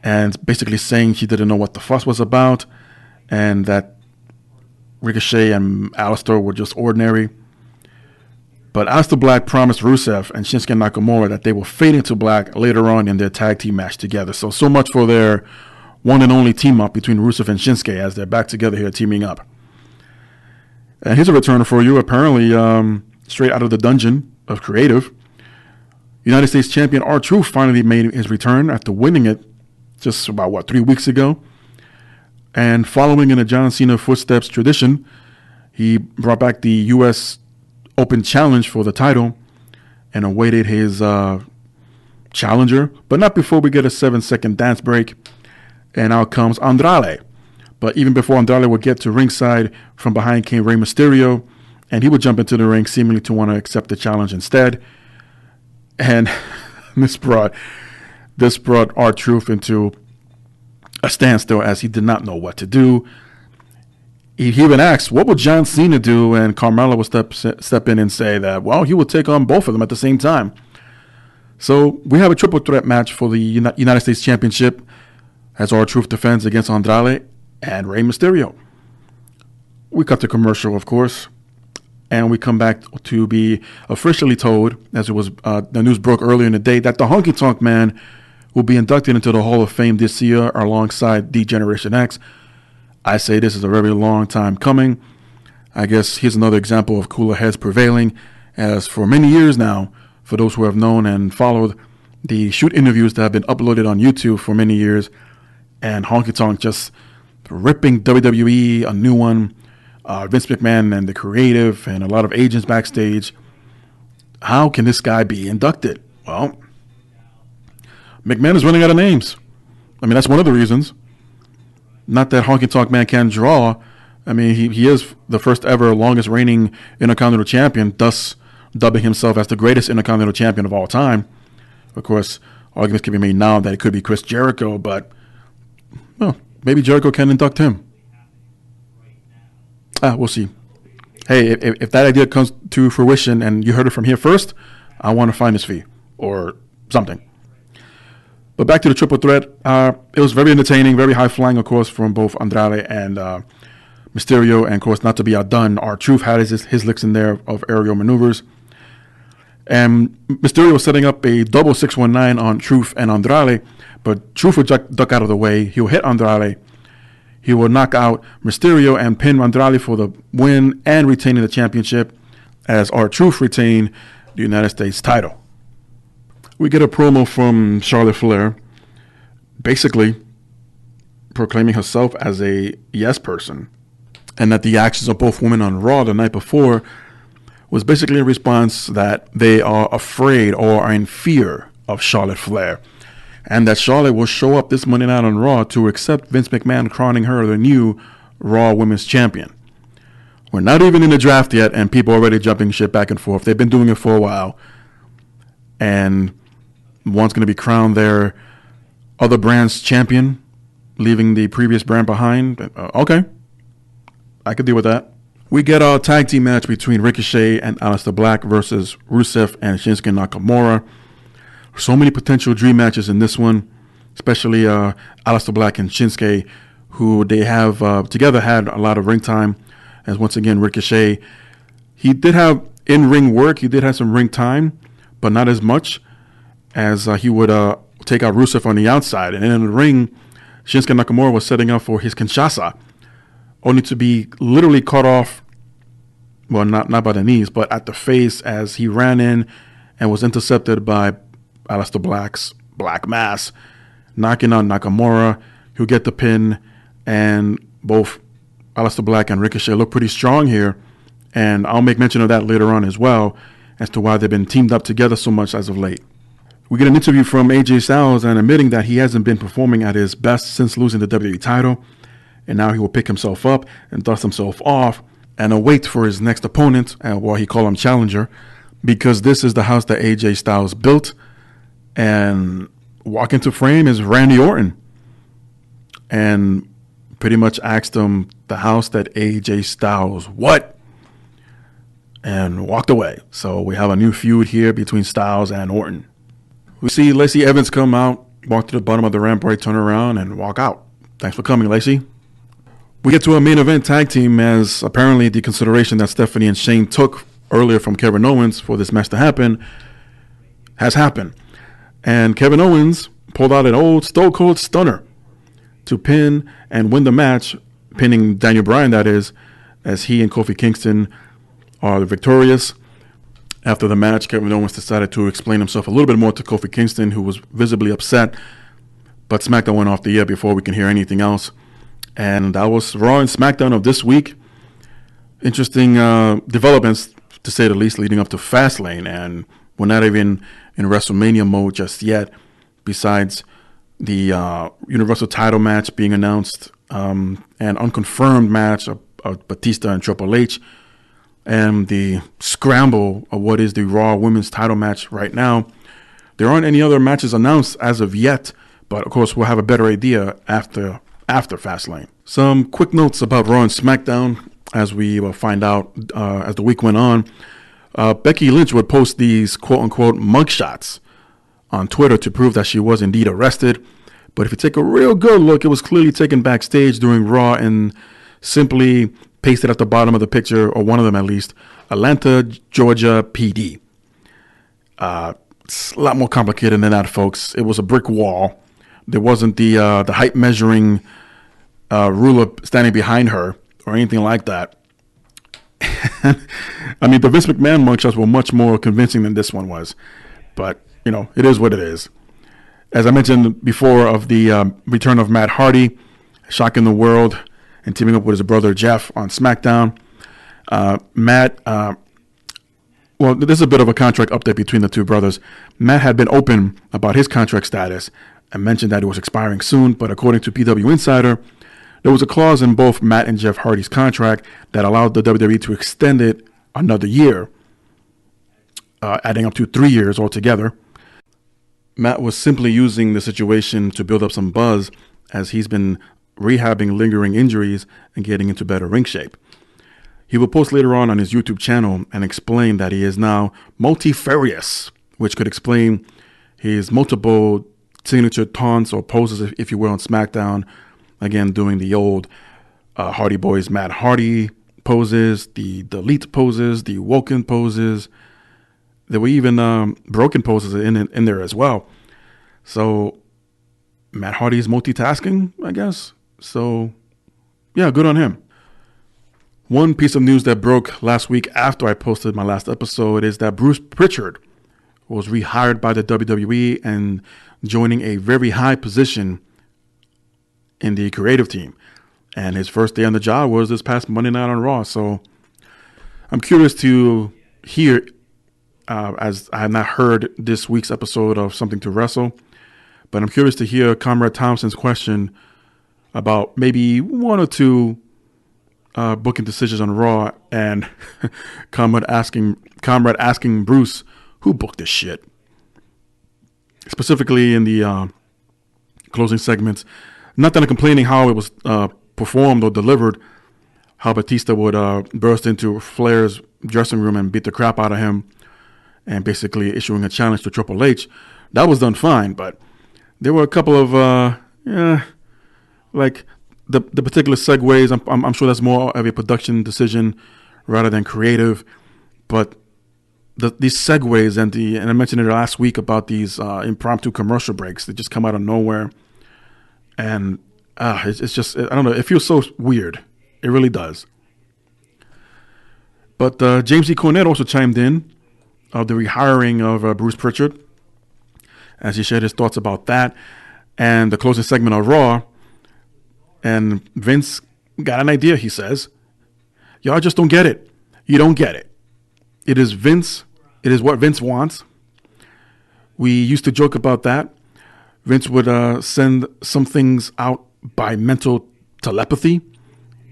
and basically saying she didn't know what the fuss was about and that Ricochet and Aleister were just ordinary. But Aleister Black promised Rusev and Shinsuke Nakamura that they will fade into black later on in their tag team match together. So much for their one and only team up between Rusev and Shinsuke as they're back together here teaming up. And here's a returner for you, apparently straight out of the dungeon of creative. United States champion R-Truth finally made his return after winning it just about, 3 weeks ago. And following in a John Cena footsteps tradition, he brought back the U.S. Open Challenge for the title and awaited his challenger. But not before we get a 7-second dance break. And out comes Andrade. But even before Andrade would get to ringside, from behind came Rey Mysterio, and he would jump into the ring, seemingly to want to accept the challenge instead. And this brought R-Truth into a standstill as he did not know what to do. He even asked, what would John Cena do? And Carmella would step in and say that, well, he would take on both of them at the same time. So we have a triple threat match for the United States Championship as R-Truth defends against Andrade and Rey Mysterio. We cut the commercial, of course, and we come back to be officially told, as it was the news broke earlier in the day, that the Honky Tonk Man will be inducted into the Hall of Fame this year alongside D-Generation X. I say this is a very long time coming. I guess here's another example of cooler heads prevailing, as for many years now, for those who have known and followed the shoot interviews that have been uploaded on YouTube for many years, and Honky Tonk just ripping WWE a new one, Vince McMahon and the creative and a lot of agents backstage. How can this guy be inducted? Well, McMahon is running out of names. I mean, that's one of the reasons. Not that Honky Tonk Man can draw. I mean, he is the first ever longest reigning Intercontinental Champion, thus dubbing himself as the greatest Intercontinental Champion of all time. Of course, arguments can be made now that it could be Chris Jericho, but well, maybe Jericho can induct him. We'll see. Hey, if that idea comes to fruition and you heard it from here first, I want to find this fee or something. But back to the triple threat. It was very entertaining, very high-flying, of course, from both Andrade and Mysterio. And, of course, not to be outdone, R-Truth had his licks in there of aerial maneuvers. And Mysterio was setting up a double 619 on Truth and Andrade, but Truth would duck out of the way. He will hit Andrade. He will knock out Mysterio and pin Andrade for the win and retaining the championship as R-Truth retained the United States title. We get a promo from Charlotte Flair, basically proclaiming herself as a yes person, and that the actions of both women on Raw the night before was basically a response that they are afraid or are in fear of Charlotte Flair, and that Charlotte will show up this Monday night on Raw to accept Vince McMahon crowning her the new Raw Women's Champion. We're not even in the draft yet, and people are already jumping shit back and forth. They've been doing it for a while, and one's going to be crowned their other brand's champion, leaving the previous brand behind. Okay, I could deal with that. We get a tag team match between Ricochet and Aleister Black versus Rusev and Shinsuke Nakamura. So many potential dream matches in this one, especially Aleister Black and Shinsuke, who they have together had a lot of ring time. As once again, Ricochet, he did have in-ring work. He did have some ring time, but not as much as he would take out Rusev on the outside. And in the ring, Shinsuke Nakamura was setting up for his Kinshasa, only to be literally cut off, well, not by the knees, but at the face as he ran in and was intercepted by Aleister Black's Black Mass, knocking out Nakamura. He'll get the pin, and both Aleister Black and Ricochet look pretty strong here, and I'll make mention of that later on as well as to why they've been teamed up together so much as of late. We get an interview from AJ Styles and admitting that he hasn't been performing at his best since losing the WWE title, and now he will pick himself up and dust himself off and await for his next opponent, while he call him challenger, because this is the house that AJ Styles built, and walk into frame is Randy Orton, and pretty much asked him, the house that AJ Styles what? and walked away. So we have a new feud here between Styles and Orton. We see Lacey Evans come out, walk to the bottom of the ramp, right, turn around, and walk out. Thanks for coming, Lacey. We get to a main event tag team, as apparently the consideration that Stephanie and Shane took earlier from Kevin Owens for this match to happen has happened. And Kevin Owens pulled out an old Stone Cold Stunner to pin and win the match, pinning Daniel Bryan, that is, as he and Kofi Kingston are victorious. After the match, Kevin Owens decided to explain himself a little bit more to Kofi Kingston, who was visibly upset. But SmackDown went off the air before we can hear anything else. And that was Raw and SmackDown of this week. Interesting developments, to say the least, leading up to Fastlane. And we're not even in WrestleMania mode just yet, besides the Universal title match being announced, an unconfirmed match of Batista and Triple H, and the scramble of what is the Raw Women's title match right now. There aren't any other matches announced as of yet, but of course we'll have a better idea after Fastlane. Some quick notes about Raw and SmackDown as we will find out as the week went on. Becky Lynch would post these quote-unquote mugshots on Twitter to prove that she was indeed arrested. But if you take a real good look, it was clearly taken backstage during Raw and simply pasted at the bottom of the picture, or one of them at least, Atlanta, Georgia PD. It's a lot more complicated than that, folks. It was a brick wall. There wasn't the height measuring ruler standing behind her or anything like that. I mean, the Vince McMahon mugshots were much more convincing than this one was. But, you know, it is what it is. As I mentioned before, of the return of Matt Hardy, shocking the world and teaming up with his brother Jeff on SmackDown. Matt, well, this is a bit of a contract update between the two brothers. Matt had been open about his contract status and mentioned that it was expiring soon, but according to PW Insider, there was a clause in both Matt and Jeff Hardy's contract that allowed the WWE to extend it another year, adding up to 3 years altogether. Matt was simply using the situation to build up some buzz, as he's been rehabbing lingering injuries and getting into better ring shape. He will post later on his YouTube channel and explain that he is now multifarious, which could explain his multiple signature taunts or poses, if you will, on SmackDown. Again, doing the old Hardy Boys Matt Hardy poses, the delete poses, the woken poses. There were even broken poses in there as well. So Matt Hardy is multitasking, I guess. So, yeah, good on him. One piece of news that broke last week after I posted my last episode is that Bruce Pritchard was rehired by the WWE and joining a very high position in the creative team. And his first day on the job was this past Monday night on Raw. So I'm curious to hear, as I have not heard this week's episode of Something to Wrestle, but I'm curious to hear Comrade Thompson's question about maybe one or two booking decisions on Raw, and Comrade asking Bruce, who booked this shit? Specifically in the closing segments. Not that I'm complaining how it was performed or delivered, how Batista would burst into Flair's dressing room and beat the crap out of him and basically issuing a challenge to Triple H. That was done fine, but there were a couple of, like the particular segues. I'm sure that's more of a production decision rather than creative, but these segues and I mentioned it last week about these impromptu commercial breaks that just come out of nowhere. And it's just, I don't know, it feels so weird. It really does. But James E. Cornette also chimed in of the rehiring of Bruce Pritchard, as he shared his thoughts about that and the closing segment of Raw. And Vince got an idea, he says. Y'all just don't get it. You don't get it. It is Vince. It is what Vince wants. We used to joke about that. Vince would send some things out by mental telepathy.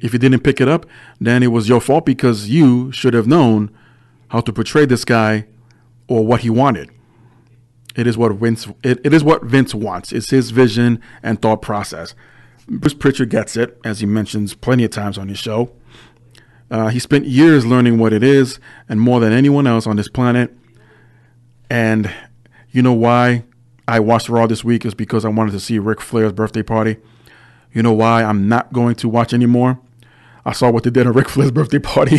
If you didn't pick it up, then it was your fault because you should have known how to portray this guy or what he wanted. It is what Vince. It is what Vince wants. It's his vision and thought process. Bruce Pritchard gets it, as he mentions plenty of times on his show. He spent years learning what it is, and more than anyone else on this planet. And you know why I watched Raw this week is because I wanted to see Ric Flair's birthday party. You know why I'm not going to watch anymore? I saw what they did at Ric Flair's birthday party.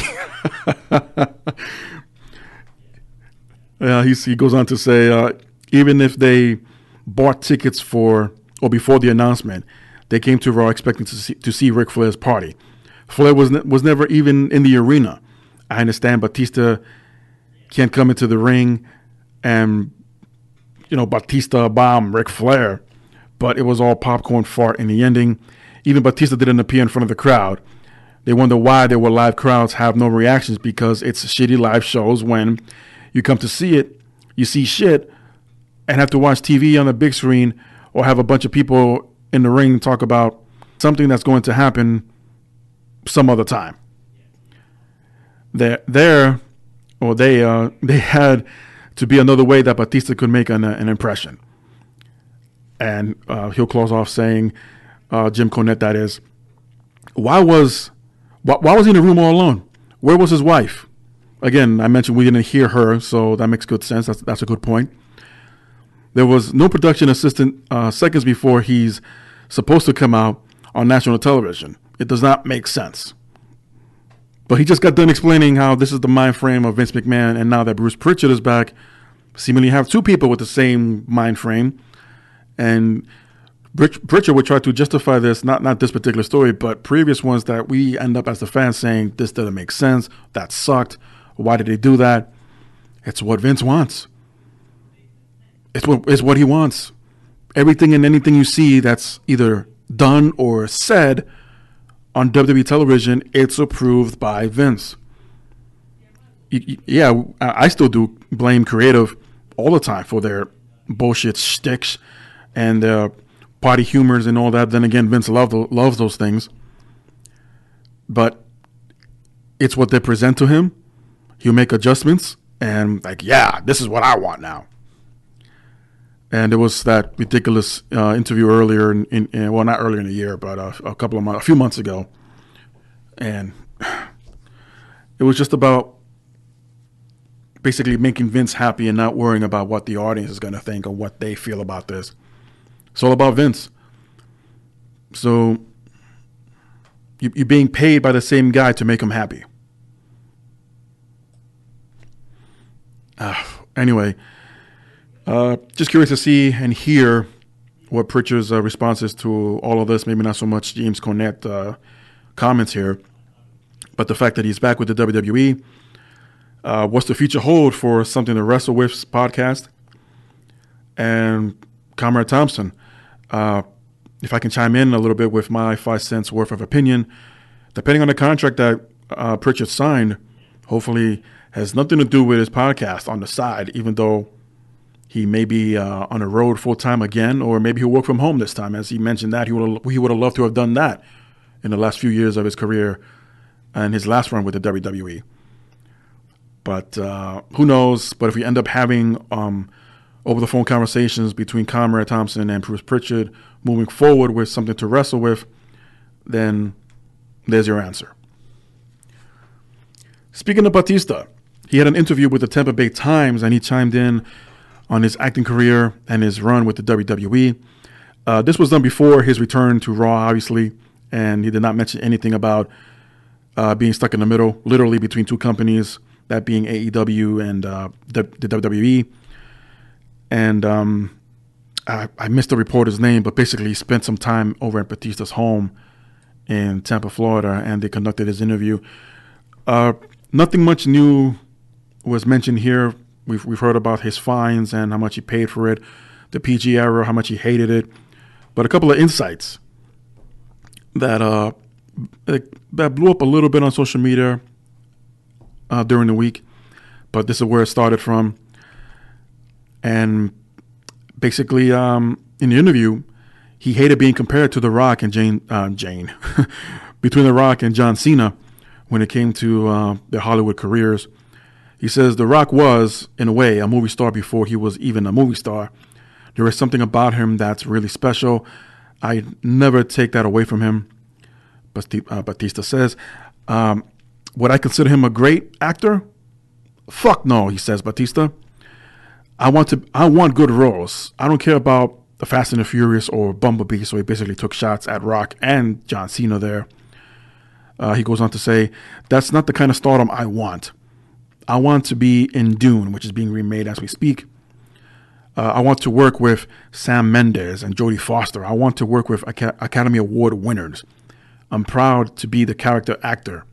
He goes on to say, even if they bought tickets for or before the announcement, they came to Raw expecting to see Ric Flair's party. Flair was never even in the arena. I understand Batista can't come into the ring and, Batista bomb Ric Flair, but it was all popcorn fart in the ending. Even Batista didn't appear in front of the crowd. They wonder why there were live crowds have no reactions, because it's shitty live shows. When you come to see it, you see shit and have to watch TV on the big screen or have a bunch of people in the ring talk about something that's going to happen some other time. They had to be another way that Batista could make an impression. And he'll close off saying, Jim Cornette, that is, why was he in the room all alone? Where was his wife? Again, I mentioned we didn't hear her, so that makes good sense. That's a good point. There was no production assistant seconds before he's supposed to come out on national television. It does not make sense. But he just got done explaining how this is the mind frame of Vince McMahon, and now that Bruce Pritchard is back, seemingly have two people with the same mind frame. And Pritchard would try to justify this, not this particular story, but previous ones that we end up as the fans saying, this doesn't make sense, that sucked, why did they do that? It's what Vince wants. It's what he wants. Everything and anything you see that's either done or said on WWE television, it's approved by Vince. Yeah, I still do blame creative all the time for their bullshit shticks and their party humors and all that. Then again, Vince loves those things. But it's what they present to him. He'll make adjustments and this is what I want now. And there was that ridiculous interview earlier not earlier in the year, but a few months ago. And it was just about basically making Vince happy and not worrying about what the audience is going to think or what they feel about this. It's all about Vince. So you're being paid by the same guy to make him happy. Anyway, just curious to see and hear what Pritchard's response is to all of this. Maybe not so much James Cornette comments here, but the fact that he's back with the WWE. What's the future hold for Something to Wrestle With podcast? And Comrade Thompson, if I can chime in a little bit with my 5 cents worth of opinion, depending on the contract that Pritchard signed, hopefully has nothing to do with his podcast on the side, even though he may be on the road full time again, or maybe he'll work from home this time. As he mentioned that he would have loved to have done that in the last few years of his career and his last run with the WWE. But who knows? But if we end up having over the phone conversations between Comrade Thompson and Bruce Pritchard moving forward with Something to Wrestle With, then there's your answer. Speaking of Batista, he had an interview with the Tampa Bay Times, and he chimed in on his acting career and his run with the WWE. This was done before his return to Raw, obviously, and he did not mention anything about being stuck in the middle, literally between two companies, that being AEW and the WWE. And I missed the reporter's name, but basically he spent some time over at Batista's home in Tampa, Florida, and they conducted his interview. Nothing much new was mentioned here. We've heard about his fines and how much he paid for it, the PG era, how much he hated it. But a couple of insights that blew up a little bit on social media during the week, but this is where it started from. And basically, in the interview, he hated being compared to The Rock and Jane between The Rock and John Cena when it came to their Hollywood careers. He says The Rock was, in a way, a movie star before he was even a movie star. There is something about him that's really special. I never take that away from him, Batista says. Would I consider him a great actor? Fuck no, he says, Batista. I want good roles. I don't care about the Fast and the Furious or Bumblebee. So he basically took shots at Rock and John Cena there. He goes on to say, that's not the kind of stardom I want. I want to be in Dune, which is being remade as we speak. I want to work with Sam Mendes and Jodie Foster. I want to work with Academy Award winners. I'm proud to be the character actor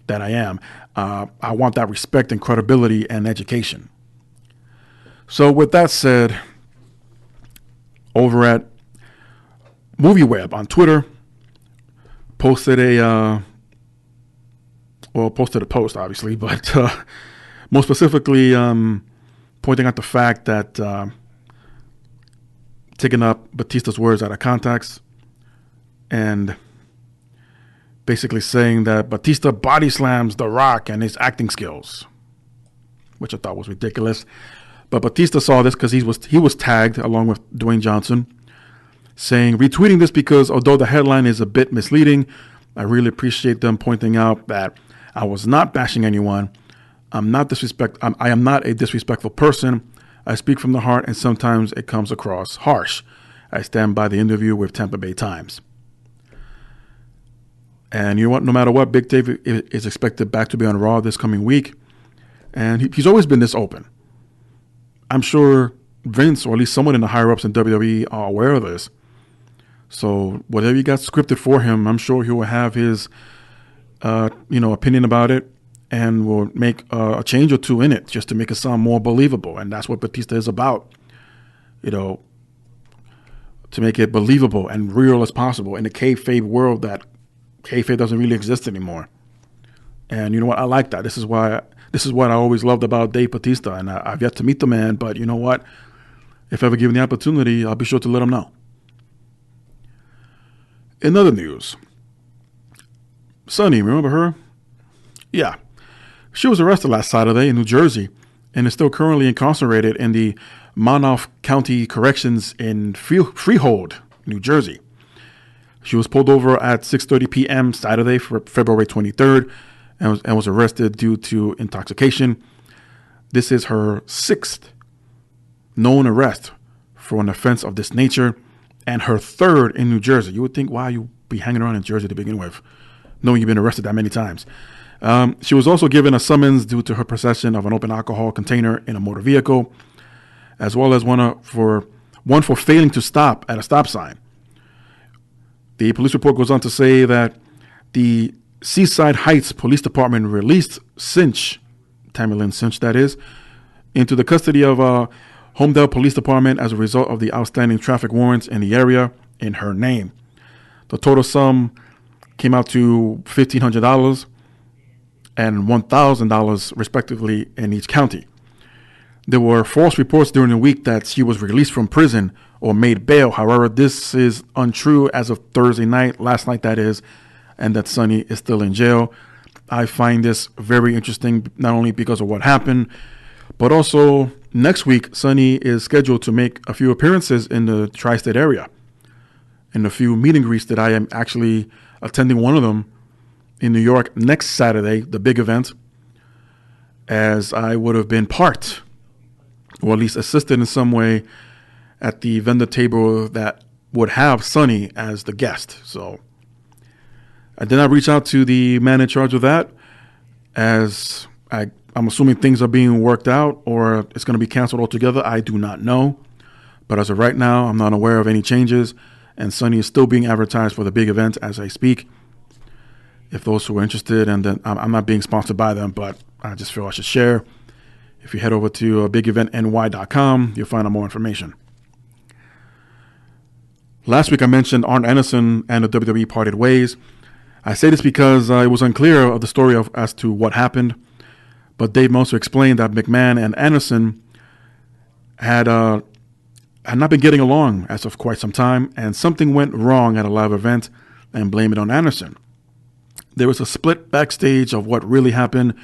that I am. I want that respect and credibility and education. So with that said, over at MovieWeb on Twitter, posted a post, obviously, but more specifically pointing out the fact that taking up Batista's words out of context and basically saying that Batista body slams The Rock and his acting skills, which I thought was ridiculous. But Batista saw this because he was tagged along with Dwayne Johnson, saying, retweeting this because although the headline is a bit misleading, I really appreciate them pointing out that I was not bashing anyone. I am not a disrespectful person. I speak from the heart, and sometimes it comes across harsh. I stand by the interview with Tampa Bay Times. And you know what? No matter what, Big Dave is expected back to be on Raw this coming week. And he's always been this open. I'm sure Vince, or at least someone in the higher-ups in WWE, are aware of this. So whatever you got scripted for him, I'm sure he will have his opinion about it and will make a change or two in it just to make it sound more believable. And that's what Batista is about, to make it believable and real as possible in the kayfabe world that kayfabe doesn't really exist anymore. And you know what? I like that. This is what I always loved about Dave Batista, and I've yet to meet the man, but you know what? If ever given the opportunity, I'll be sure to let him know. In other news, Sunny, remember her? Yeah. She was arrested last Saturday in New Jersey and is still currently incarcerated in the Monmouth County Corrections in Freehold, New Jersey. She was pulled over at 6:30 p.m. Saturday, February 23rd, and was arrested due to intoxication. This is her sixth known arrest for an offense of this nature and her third in New Jersey. You would think, why you be hanging around in Jersey to begin with, knowing you've been arrested that many times. She was also given a summons due to her possession of an open alcohol container in a motor vehicle, as well as one for failing to stop at a stop sign. The police report goes on to say that the Seaside Heights Police Department released Tammy Lynn Cinch, that is, into the custody of Homedale Police Department as a result of the outstanding traffic warrants in the area in her name. The total sum came out to $1,500 and $1,000 respectively in each county. There were false reports during the week that she was released from prison or made bail. However, this is untrue as of Thursday night, last night that is, and that Sunny is still in jail. I find this very interesting, not only because of what happened, but also next week, Sunny is scheduled to make a few appearances in the tri-state area, in a few meet and greets that I am actually attending one of them in New York next Saturday, the big event, as I would have been part, or at least assisted in some way, at the vendor table that would have Sunny as the guest. So I did not reach out to the man in charge of that, as I'm assuming things are being worked out or it's going to be canceled altogether. I do not know. But as of right now, I'm not aware of any changes, and Sunny is still being advertised for the big event as I speak. If those who are interested, and then I'm not being sponsored by them, but I just feel I should share. If you head over to bigeventny.com, you'll find out more information. Last week I mentioned Arn Anderson and the WWE parted ways. I say this because it was unclear of the story as to what happened, but Dave Meltzer explained that McMahon and Anderson had not been getting along as of quite some time, and something went wrong at a live event and blamed it on Anderson. There was a split backstage of what really happened,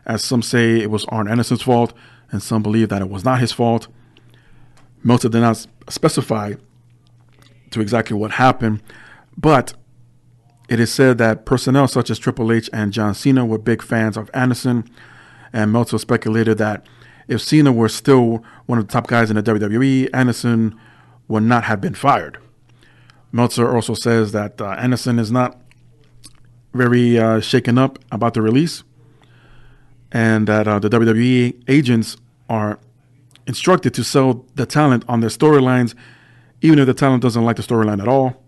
as some say it was Arn Anderson's fault and some believe that it was not his fault. Meltzer did not specify to exactly what happened, but It is said that personnel such as Triple H and John Cena were big fans of Anderson, and Meltzer speculated that if Cena were still one of the top guys in the WWE, Anderson would not have been fired. Meltzer also says that Anderson is not very shaken up about the release, and that the WWE agents are instructed to sell the talent on their storylines, even if the talent doesn't like the storyline at all.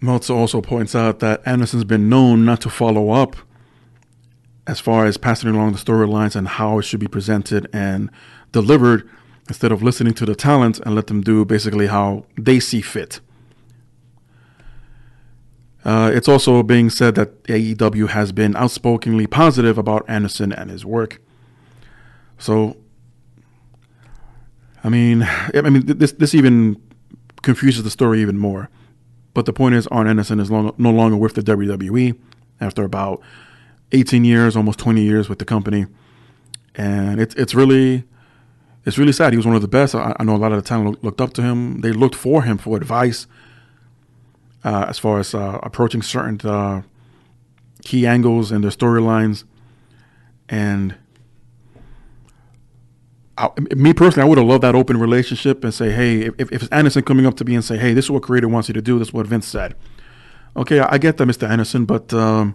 Meltzer also points out that Anderson's been known not to follow up as far as passing along the storylines and how it should be presented and delivered, instead of listening to the talent and let them do basically how they see fit. It's also being said that AEW has been outspokenly positive about Anderson and his work. So, this even confuses the story even more. But the point is, Arn Anderson is no longer with the WWE after about 18 years, almost 20 years with the company, and it's really sad. He was one of the best. I know a lot of the talent looked up to him. They looked for him for advice as far as approaching certain key angles in their storylines. And me personally, I would have loved that open relationship and say, hey, if it's Anderson coming up to me and say, hey, this is what creator wants you to do, this is what Vince said. Okay, I get that, Mr. Anderson, but how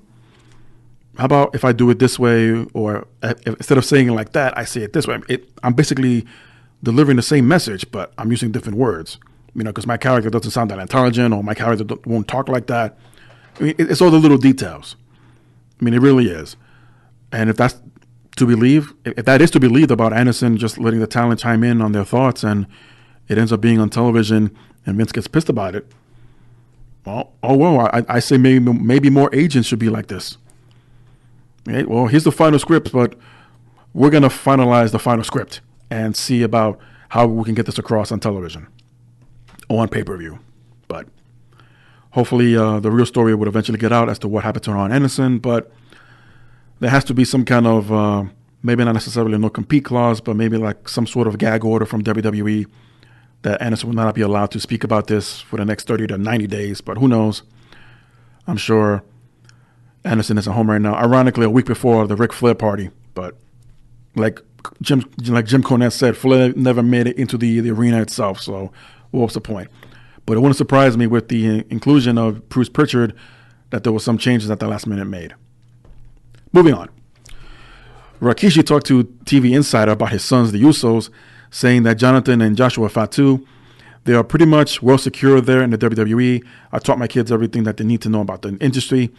about if I do it this way, or if instead of saying it like that, I say it this way. I'm basically delivering the same message, but I'm using different words, because my character doesn't sound that intelligent, or my character won't talk like that. It's all the little details. It really is. And if that is to believe about Anderson just letting the talent chime in on their thoughts, and it ends up being on television and Vince gets pissed about it, I say maybe more agents should be like this. Okay, well, here's the final script, but we're going to finalize the final script and see about how we can get this across on television or on pay-per-view. But hopefully the real story would eventually get out as to what happened to Arn Anderson, but there has to be some kind of, maybe not necessarily no compete clause, but maybe like some sort of gag order from WWE that Anderson will not be allowed to speak about this for the next 30 to 90 days. But who knows? I'm sure Anderson is at home right now. Ironically, a week before the Ric Flair party. But like Jim Cornette said, Flair never made it into the arena itself. So what's the point? But it wouldn't surprise me with the inclusion of Bruce Pritchard that there was some changes at the last minute made. Moving on. Rikishi talked to TV Insider about his sons, the Usos, saying that Jonathan and Joshua Fatu, they are pretty much well secure there in the WWE. I taught my kids everything that they need to know about the industry,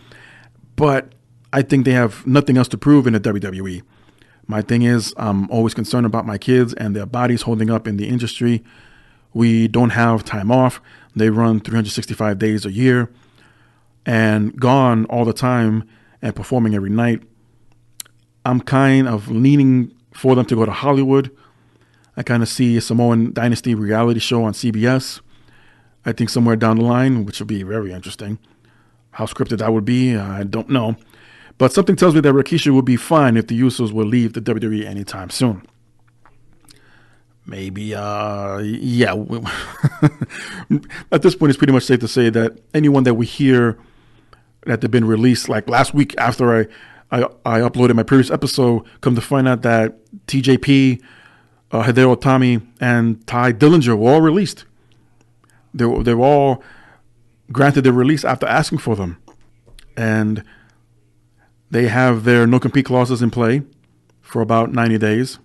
but I think they have nothing else to prove in the WWE. My thing is, I'm always concerned about my kids and their bodies holding up in the industry. We don't have time off. They run 365 days a year and gone all the time and performing every night. I'm kind of leaning for them to go to Hollywood. I kind of see a Samoan Dynasty reality show on CBS. I think somewhere down the line, which would be very interesting. How scripted that would be, I don't know. But something tells me that Rikishi would be fine if the Usos will leave the WWE anytime soon. Maybe, yeah. At this point, it's pretty much safe to say that anyone that we hear that they've been released, like last week after I uploaded my previous episode, come to find out that TJP, Hideo Itami, and Ty Dillinger were all released. They were all granted their release after asking for them. And they have their no-compete clauses in play for about 90 days.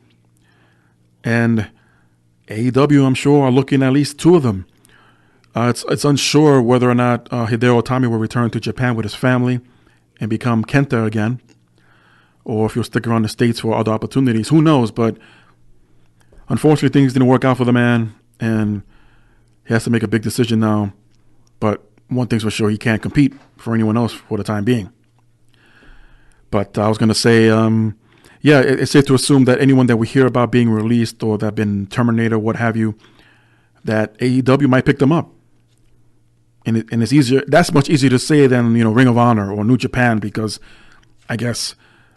And AEW, I'm sure, are looking at least two of them. It's unsure whether or not Hideo Itami will return to Japan with his family and become Kenta again, or if he'll stick around the States for other opportunities. Who knows? But unfortunately, things didn't work out for the man, and he has to make a big decision now. But one thing's for sure, he can't compete for anyone else for the time being. But I was going to say, yeah, it's safe to assume that anyone that we hear about being released or that have been terminated, what have you, that AEW might pick them up. And it's easier. That's much easier to say than, Ring of Honor or New Japan, because I guess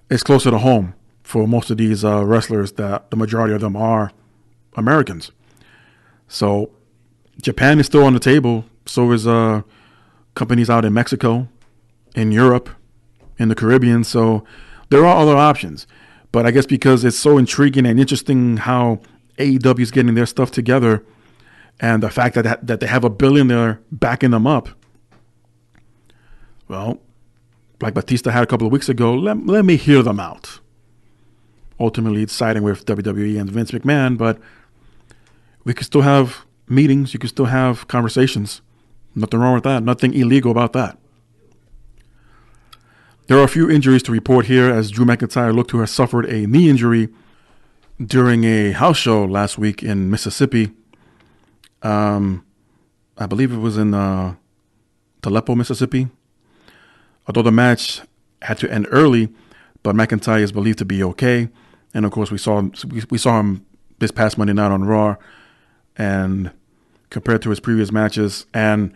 it's closer to home for most of these wrestlers, that the majority of them are Americans. So Japan is still on the table. So is companies out in Mexico in Europe, in the Caribbean. So there are other options. But I guess because it's so intriguing and interesting how AEW is getting their stuff together, and the fact that they have a billionaire backing them up, well, like Batista had a couple of weeks ago, let me hear them out. Ultimately, it's siding with WWE and Vince McMahon, but we could still have meetings. You could still have conversations. Nothing wrong with that. Nothing illegal about that. There are a few injuries to report here, as Drew McIntyre looked to have suffered a knee injury during a house show last week in Mississippi. I believe it was in Aleppo, Mississippi. Although the match had to end early, but McIntyre is believed to be okay. And of course, we saw him this past Monday night on Raw, and compared to his previous matches, and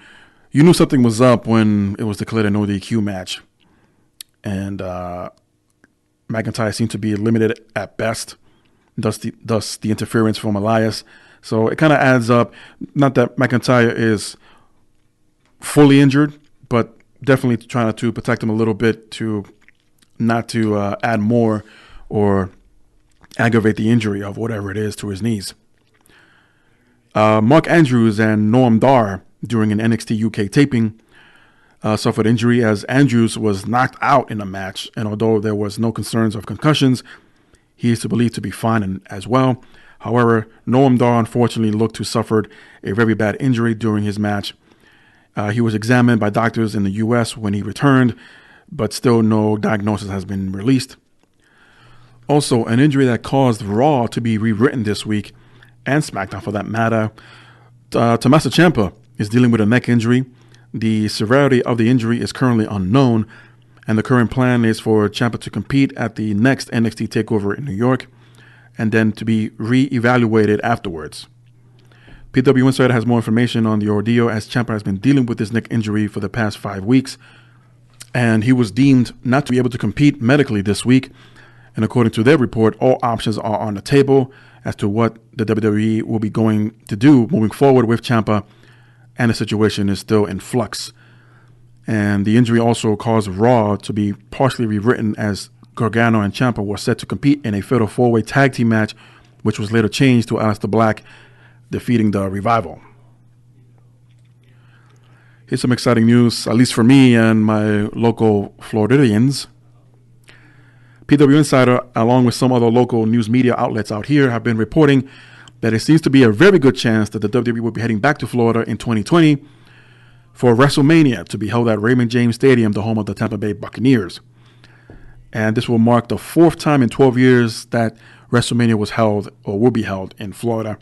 you knew something was up when it was declared a no DQ match. And McIntyre seemed to be limited at best, thus the interference from Elias. So it kind of adds up. Not that McIntyre is fully injured, but definitely trying to protect him a little bit to not to add more or aggravate the injury of whatever it is to his knees. Mark Andrews and Noam Dar, during an NXT UK taping, suffered injury as Andrews was knocked out in a match, and although there was no concerns of concussions, he is believed to be fine as well. However, Noam Dar unfortunately looked to suffered a very bad injury during his match. He was examined by doctors in the U.S. when he returned, but still no diagnosis has been released. Also, an injury that caused Raw to be rewritten this week, and SmackDown for that matter. Tommaso Ciampa is dealing with a neck injury. The severity of the injury is currently unknown, and the current plan is for Ciampa to compete at the next NXT TakeOver in New York, and then to be re-evaluated afterwards. PW Insider has more information on the ordeal, as Ciampa has been dealing with this neck injury for the past 5 weeks, and he was deemed not to be able to compete medically this week. And according to their report, all options are on the table as to what the WWE will be going to do moving forward with Ciampa, and the situation is still in flux. And the injury also caused Raw to be partially rewritten, as Gargano and Ciampa were set to compete in a fatal 4-way tag team match, which was later changed to Aleister Black defeating the Revival. Here's some exciting news, at least for me and my local Floridians. PW Insider, along with some other local news media outlets out here, have been reporting that it seems to be a very good chance that the WWE will be heading back to Florida in 2020 for WrestleMania to be held at Raymond James Stadium, the home of the Tampa Bay Buccaneers. And this will mark the 4th time in 12 years that WrestleMania was held or will be held in Florida.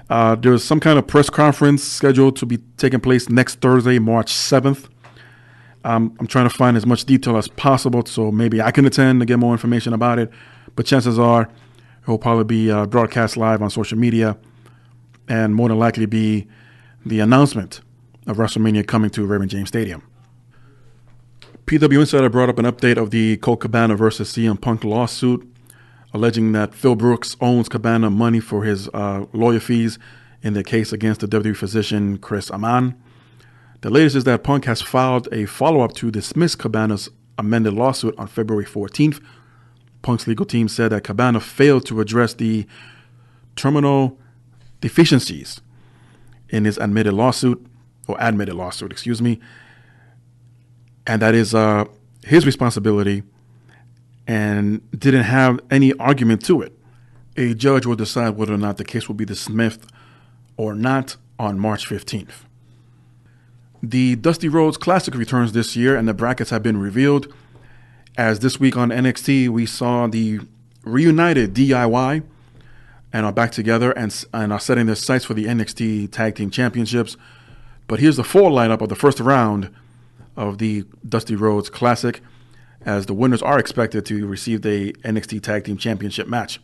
There's some kind of press conference scheduled to be taking place next Thursday, March 7th. I'm trying to find as much detail as possible, so maybe I can attend to get more information about it. But chances are it will probably be broadcast live on social media, and more than likely be the announcement of WrestleMania coming to Raymond James Stadium. PW Insider brought up an update of the Colt Cabana versus CM Punk lawsuit, alleging that Phil Brooks owes Cabana money for his lawyer fees in the case against the WWE physician Chris Amann. The latest is that Punk has filed a follow-up to dismiss Cabana's amended lawsuit on February 14th. Punk's legal team said that Cabana failed to address the terminal deficiencies in his admitted lawsuit, and that is his responsibility, and didn't have any argument to it. A judge will decide whether or not the case will be dismissed or not on March 15th. The Dusty Rhodes Classic returns this year, and the brackets have been revealed. As this week on NXT, we saw the reunited DIY and are back together and are setting their sights for the NXT Tag Team Championships. But here's the full lineup of the first round of the Dusty Rhodes Classic, as the winners are expected to receive the NXT Tag Team Championship match.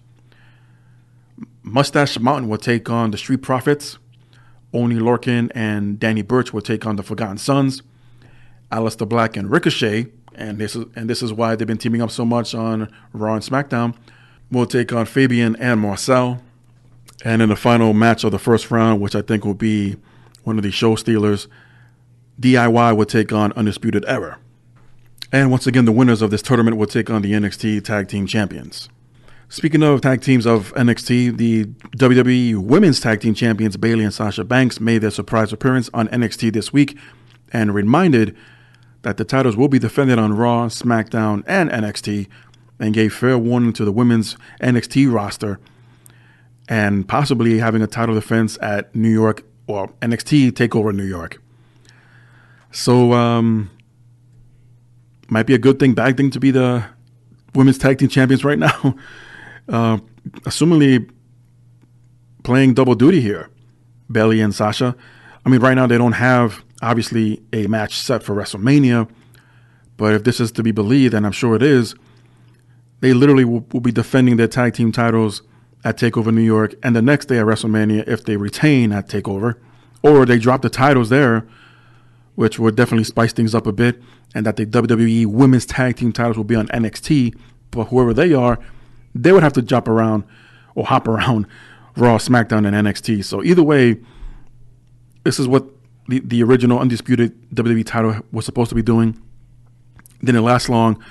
Mustache Mountain will take on the Street Profits. Oni Lorcan and Danny Burch will take on the Forgotten Sons. Aleister Black and Ricochet, and this is why they've been teaming up so much on Raw and SmackDown, will take on Fabian and Marcel. And in the final match of the first round, which I think will be one of the show stealers, DIY will take on Undisputed Era. And once again, the winners of this tournament will take on the NXT Tag Team Champions. Speaking of tag teams of NXT, the WWE Women's Tag Team Champions Bayley and Sasha Banks made their surprise appearance on NXT this week and reminded that the titles will be defended on Raw, SmackDown, and NXT, and gave fair warning to the women's NXT roster and possibly having a title defense at New York or NXT TakeOver New York. So, might be a good thing, bad thing to be the women's tag team champions right now. Assumingly playing double duty here, Bayley and Sasha. I mean, right now they don't have, obviously, a match set for WrestleMania, but if this is to be believed, and I'm sure it is, they literally will be defending their tag team titles at TakeOver New York and the next day at WrestleMania if they retain at TakeOver, or they drop the titles there, which would definitely spice things up a bit, and that the WWE Women's Tag Team titles will be on NXT, but whoever they are, they would have to hop around Raw, SmackDown, and NXT. So either way, this is what the original undisputed WWE title was supposed to be doing. Didn't last long,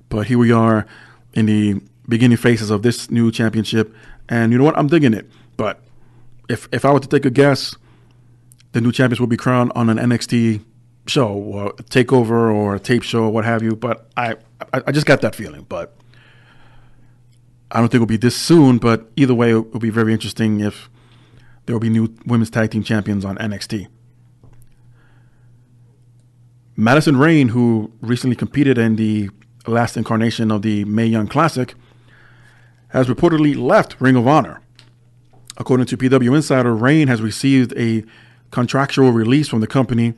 but here we are in the beginning phases of this new championship. And you know what? I'm digging it. But if I were to take a guess, the new champions will be crowned on an NXT show or a takeover or a tape show or what have you. But I just got that feeling. But I don't think it'll be this soon. But either way, it'll be very interesting if there will be new women's tag team champions on NXT. Madison Rayne, who recently competed in the last incarnation of the Mae Young Classic, has reportedly left Ring of Honor. According to PW Insider, Rayne has received a contractual release from the company.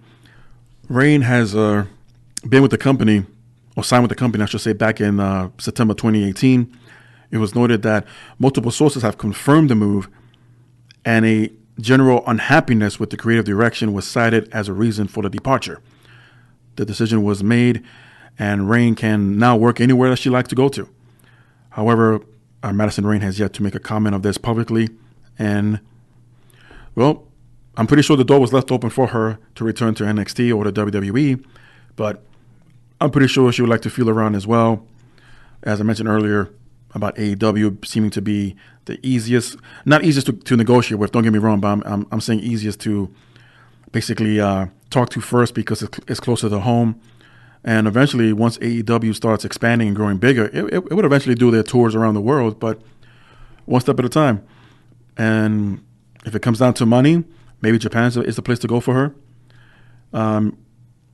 Rayne has been with the company, or signed with the company, I should say, back in September 2018. It was noted that multiple sources have confirmed the move, and a general unhappiness with the creative direction was cited as a reason for the departure. The decision was made, and Rayne can now work anywhere that she likes to go to. However, Madison Rayne has yet to make a comment of this publicly, and, well, I'm pretty sure the door was left open for her to return to NXT or the WWE, but I'm pretty sure she would like to feel around as well. As I mentioned earlier about AEW seeming to be the easiest, not easiest to negotiate with, don't get me wrong, but I'm saying easiest to basically talk to first because it's closer to home. And eventually, once AEW starts expanding and growing bigger, it would eventually do their tours around the world, but one step at a time. And if it comes down to money, maybe Japan is the place to go for her.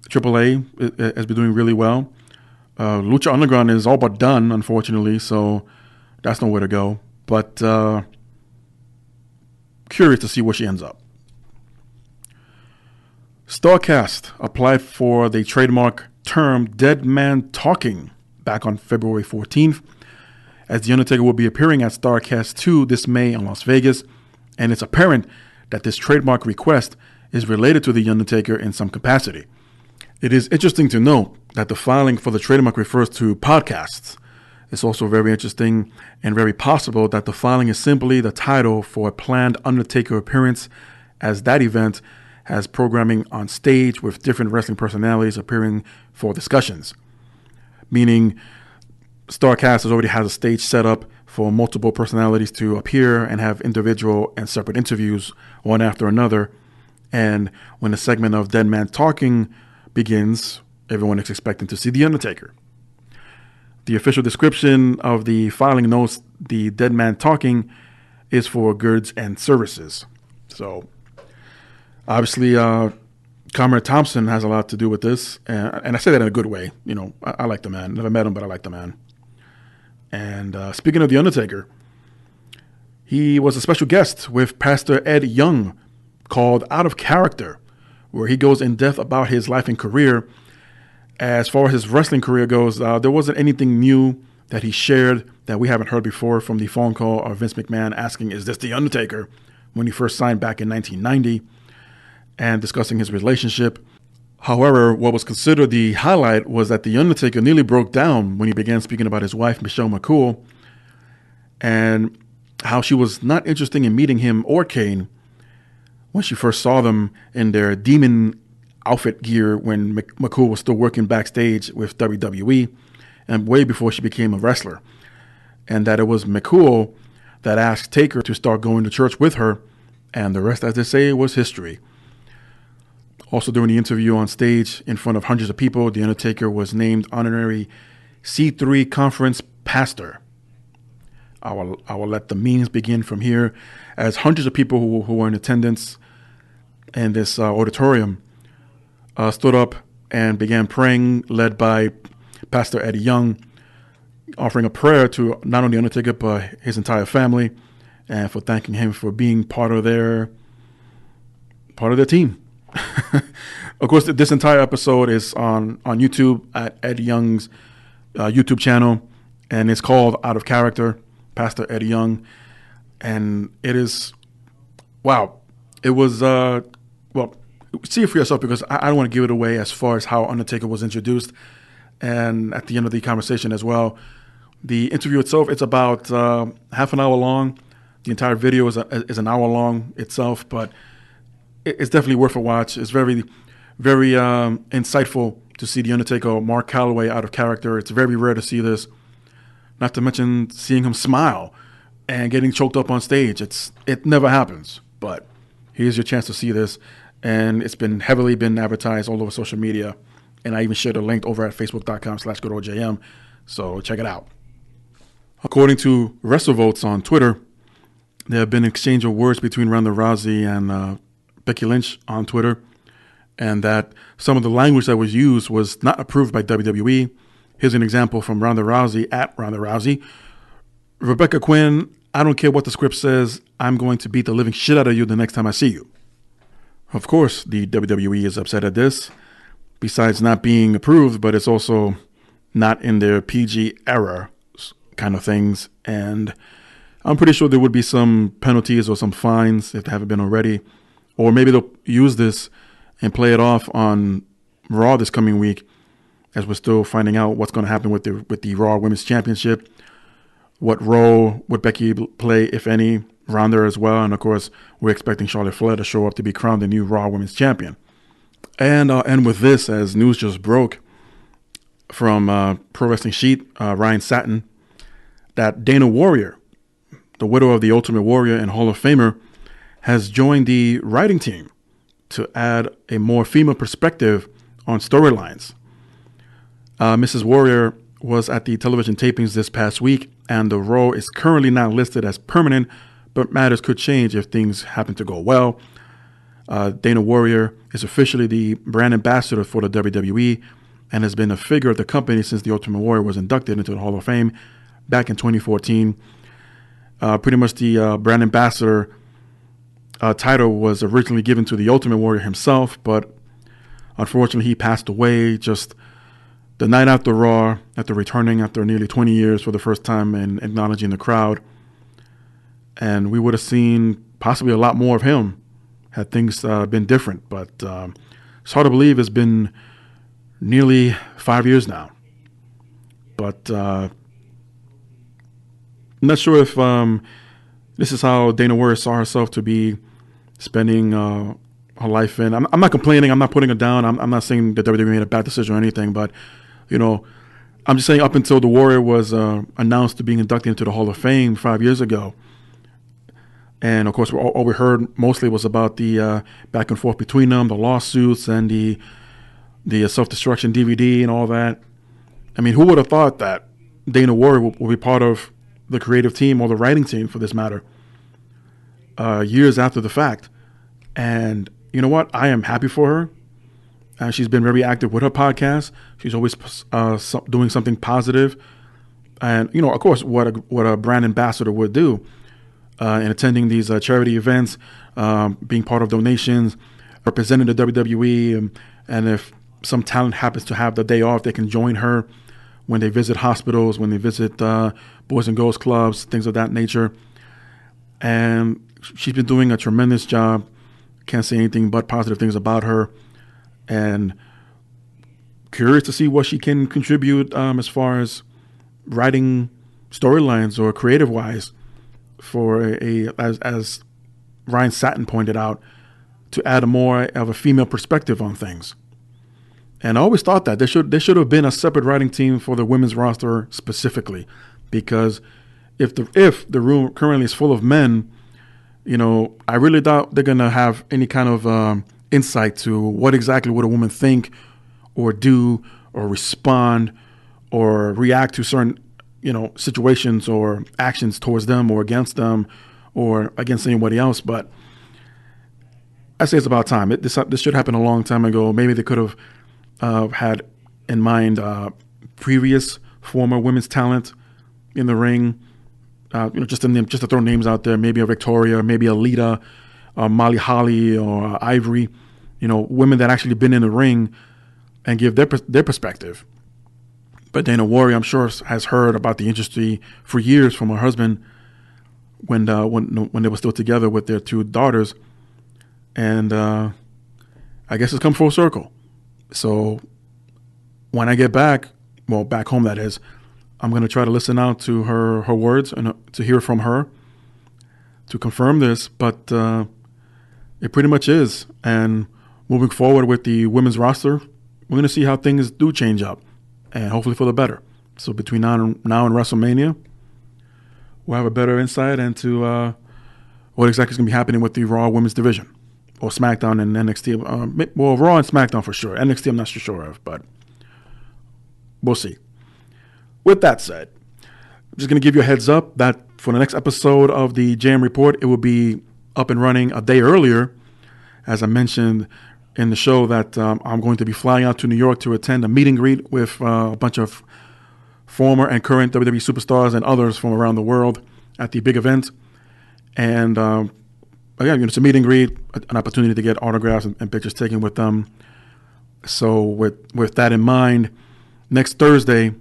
AAA has been doing really well. Lucha Underground is all but done, unfortunately, so that's nowhere to go. But curious to see where she ends up. Starrcast applied for the trademark term Dead Man Talking back on February 14th, as The Undertaker will be appearing at Starrcast 2 this May in Las Vegas, and it's apparent that this trademark request is related to The Undertaker in some capacity. It is interesting to note that the filing for the trademark refers to podcasts. It's also very interesting and very possible that the filing is simply the title for a planned Undertaker appearance, as that event has programming on stage with different wrestling personalities appearing for discussions. Meaning, Starrcast already has a stage set up for multiple personalities to appear and have individual and separate interviews, one after another. And when the segment of Dead Man Talking begins, everyone is expecting to see The Undertaker. The official description of the filing notes the Dead Man Talking is for goods and services. So, obviously, Comrade Thompson has a lot to do with this, and I say that in a good way. You know, I like the man. Never met him, but I like the man. And speaking of The Undertaker, he was a special guest with Pastor Ed Young called Out of Character, where he goes in depth about his life and career. As far as his wrestling career goes, there wasn't anything new that he shared that we haven't heard before, from the phone call of Vince McMahon asking, "Is this The Undertaker?" when he first signed back in 1990, and discussing his relationship. However, what was considered the highlight was that The Undertaker nearly broke down when he began speaking about his wife, Michelle McCool, and how she was not interested in meeting him or Kane when she first saw them in their Demon outfit gear when McCool was still working backstage with WWE and way before she became a wrestler. And that it was McCool that asked Taker to start going to church with her, and the rest, as they say, was history. Also, during the interview on stage in front of hundreds of people, The Undertaker was named honorary C3 conference pastor. I will let the memes begin from here, as hundreds of people who were in attendance in this auditorium stood up and began praying, led by Pastor Eddie Young, offering a prayer to not only Undertaker but his entire family, and for thanking him for being part of their team. Of course, this entire episode is on YouTube at Eddie Young's YouTube channel, and it's called Out of Character, Pastor Eddie Young. And it is, wow, it was, well, see it for yourself, because I don't want to give it away as far as how Undertaker was introduced. And at the end of the conversation as well, the interview itself, it's about half an hour long. The entire video is an hour long itself, but it's definitely worth a watch. It's very, very insightful to see The Undertaker, Mark Calloway, out of character. It's very rare to see this. Not to mention seeing him smile and getting choked up on stage. It never happens, but here's your chance to see this. And it's been heavily advertised all over social media. And I even shared a link over at facebook.com/GoodOlJM. So check it out. According to WrestleVotes on Twitter, there have been an exchange of words between Ronda Rousey and Becky Lynch on Twitter, and that some of the language that was used was not approved by WWE. Here's an example from Ronda Rousey at Ronda Rousey. Rebecca Quinn, I don't care what the script says. I'm going to beat the living shit out of you the next time I see you. Of course, the WWE is upset at this, besides not being approved, but it's also not in their PG era kind of things. And I'm pretty sure there would be some penalties or some fines if they haven't been already. Or maybe they'll use this and play it off on Raw this coming week, as we're still finding out what's going to happen with the Raw Women's Championship. What role would Becky play, if any? Ronda as well. And of course, we're expecting Charlotte Flair to show up to be crowned the new Raw Women's Champion. And I'll end with this, as news just broke from Pro Wrestling Sheet, Ryan Satin, that Dana Warrior, the widow of the Ultimate Warrior and Hall of Famer, has joined the writing team to add a more female perspective on storylines. Mrs. Warrior was at the television tapings this past week, and the role is currently not listed as permanent, but matters could change if things happen to go well. Dana Warrior is officially the brand ambassador for the WWE and has been a figure of the company since the Ultimate Warrior was inducted into the Hall of Fame back in 2014. Pretty much the brand ambassador title was originally given to the Ultimate Warrior himself, but unfortunately he passed away just the night after Raw, after returning after nearly 20 years for the first time and acknowledging the crowd. And we would have seen possibly a lot more of him had things been different. But it's hard to believe it's been nearly 5 years now. But I'm not sure if this is how Dana Warrior saw herself to be spending her life in. I'm not complaining. I'm not putting her down. I'm not saying that WWE made a bad decision or anything. But, you know, I'm just saying up until the Warrior was announced to being inducted into the Hall of Fame 5 years ago. And, of course, all we heard mostly was about the back and forth between them, the lawsuits and the self-destruction DVD and all that. I mean, who would have thought that Dana Warrior would be part of the creative team or the writing team, for this matter, years after the fact? And you know what? I am happy for her. She's been very active with her podcast. She's always doing something positive. And, you know, of course, what a brand ambassador would do. And attending these charity events, being part of donations, representing the WWE, and if some talent happens to have the day off, they can join her when they visit hospitals, when they visit Boys and Girls Clubs, things of that nature. And she's been doing a tremendous job. Can't say anything but positive things about her. And curious to see what she can contribute as far as writing storylines or creative-wise, for as Ryan Satin pointed out, to add more of a female perspective on things. And I always thought that there should have been a separate writing team for the women's roster specifically, because if the room currently is full of men, I really doubt they're gonna have any kind of insight to what exactly would a woman think, or do, or respond, or react to certain situations or actions towards them, or against them, or against anybody else. But I say it's about time. This should happen a long time ago. Maybe they could have had in mind previous former women's talent in the ring. Just to throw names out there, maybe a Victoria, maybe a Lita, Molly Holly, or Ivory. Women that actually been in the ring and give their perspective. But Dana Warrior, I'm sure, has heard about the industry for years from her husband when they were still together with their 2 daughters, and I guess it's come full circle. So when I get back home, that is, I'm going to try to listen out to her words and to hear from her to confirm this. But it pretty much is. And moving forward with the women's roster, we're going to see how things do change up, and hopefully for the better. So between now and WrestleMania, we'll have a better insight into what exactly is going to be happening with the Raw Women's Division, or SmackDown and NXT. Raw and SmackDown for sure. NXT I'm not so sure of, but we'll see. With that said, I'm just going to give you a heads up that for the next episode of the JM Report, it will be up and running a day earlier. As I mentioned in the show, that I'm going to be flying out to New York to attend a meet and greet with a bunch of former and current WWE superstars and others from around the world at the big event. And again, it's a meet and greet, an opportunity to get autographs and pictures taken with them. So with that in mind, next Thursday,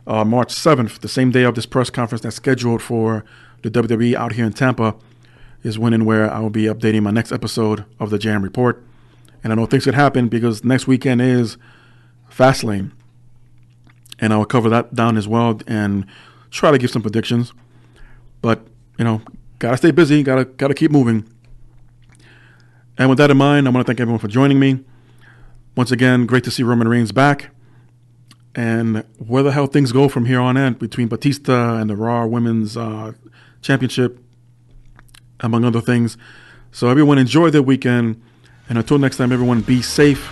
March 7th, the same day of this press conference that's scheduled for the WWE out here in Tampa, is when and where I will be updating my next episode of the Jam Report. And I know things could happen because next weekend is Fastlane. And I will cover that down as well and try to give some predictions. But, gotta stay busy, gotta keep moving. And with that in mind, I want to thank everyone for joining me. Once again, great to see Roman Reigns back. And where the hell things go from here on in between Batista and the Raw Women's Championship, among other things. So everyone enjoy their weekend. And until next time, everyone be safe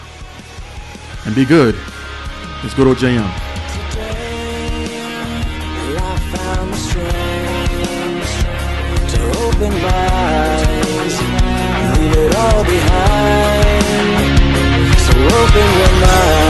and be good. It's good old JM. Open my eyes, leave it all behind. So open your mind.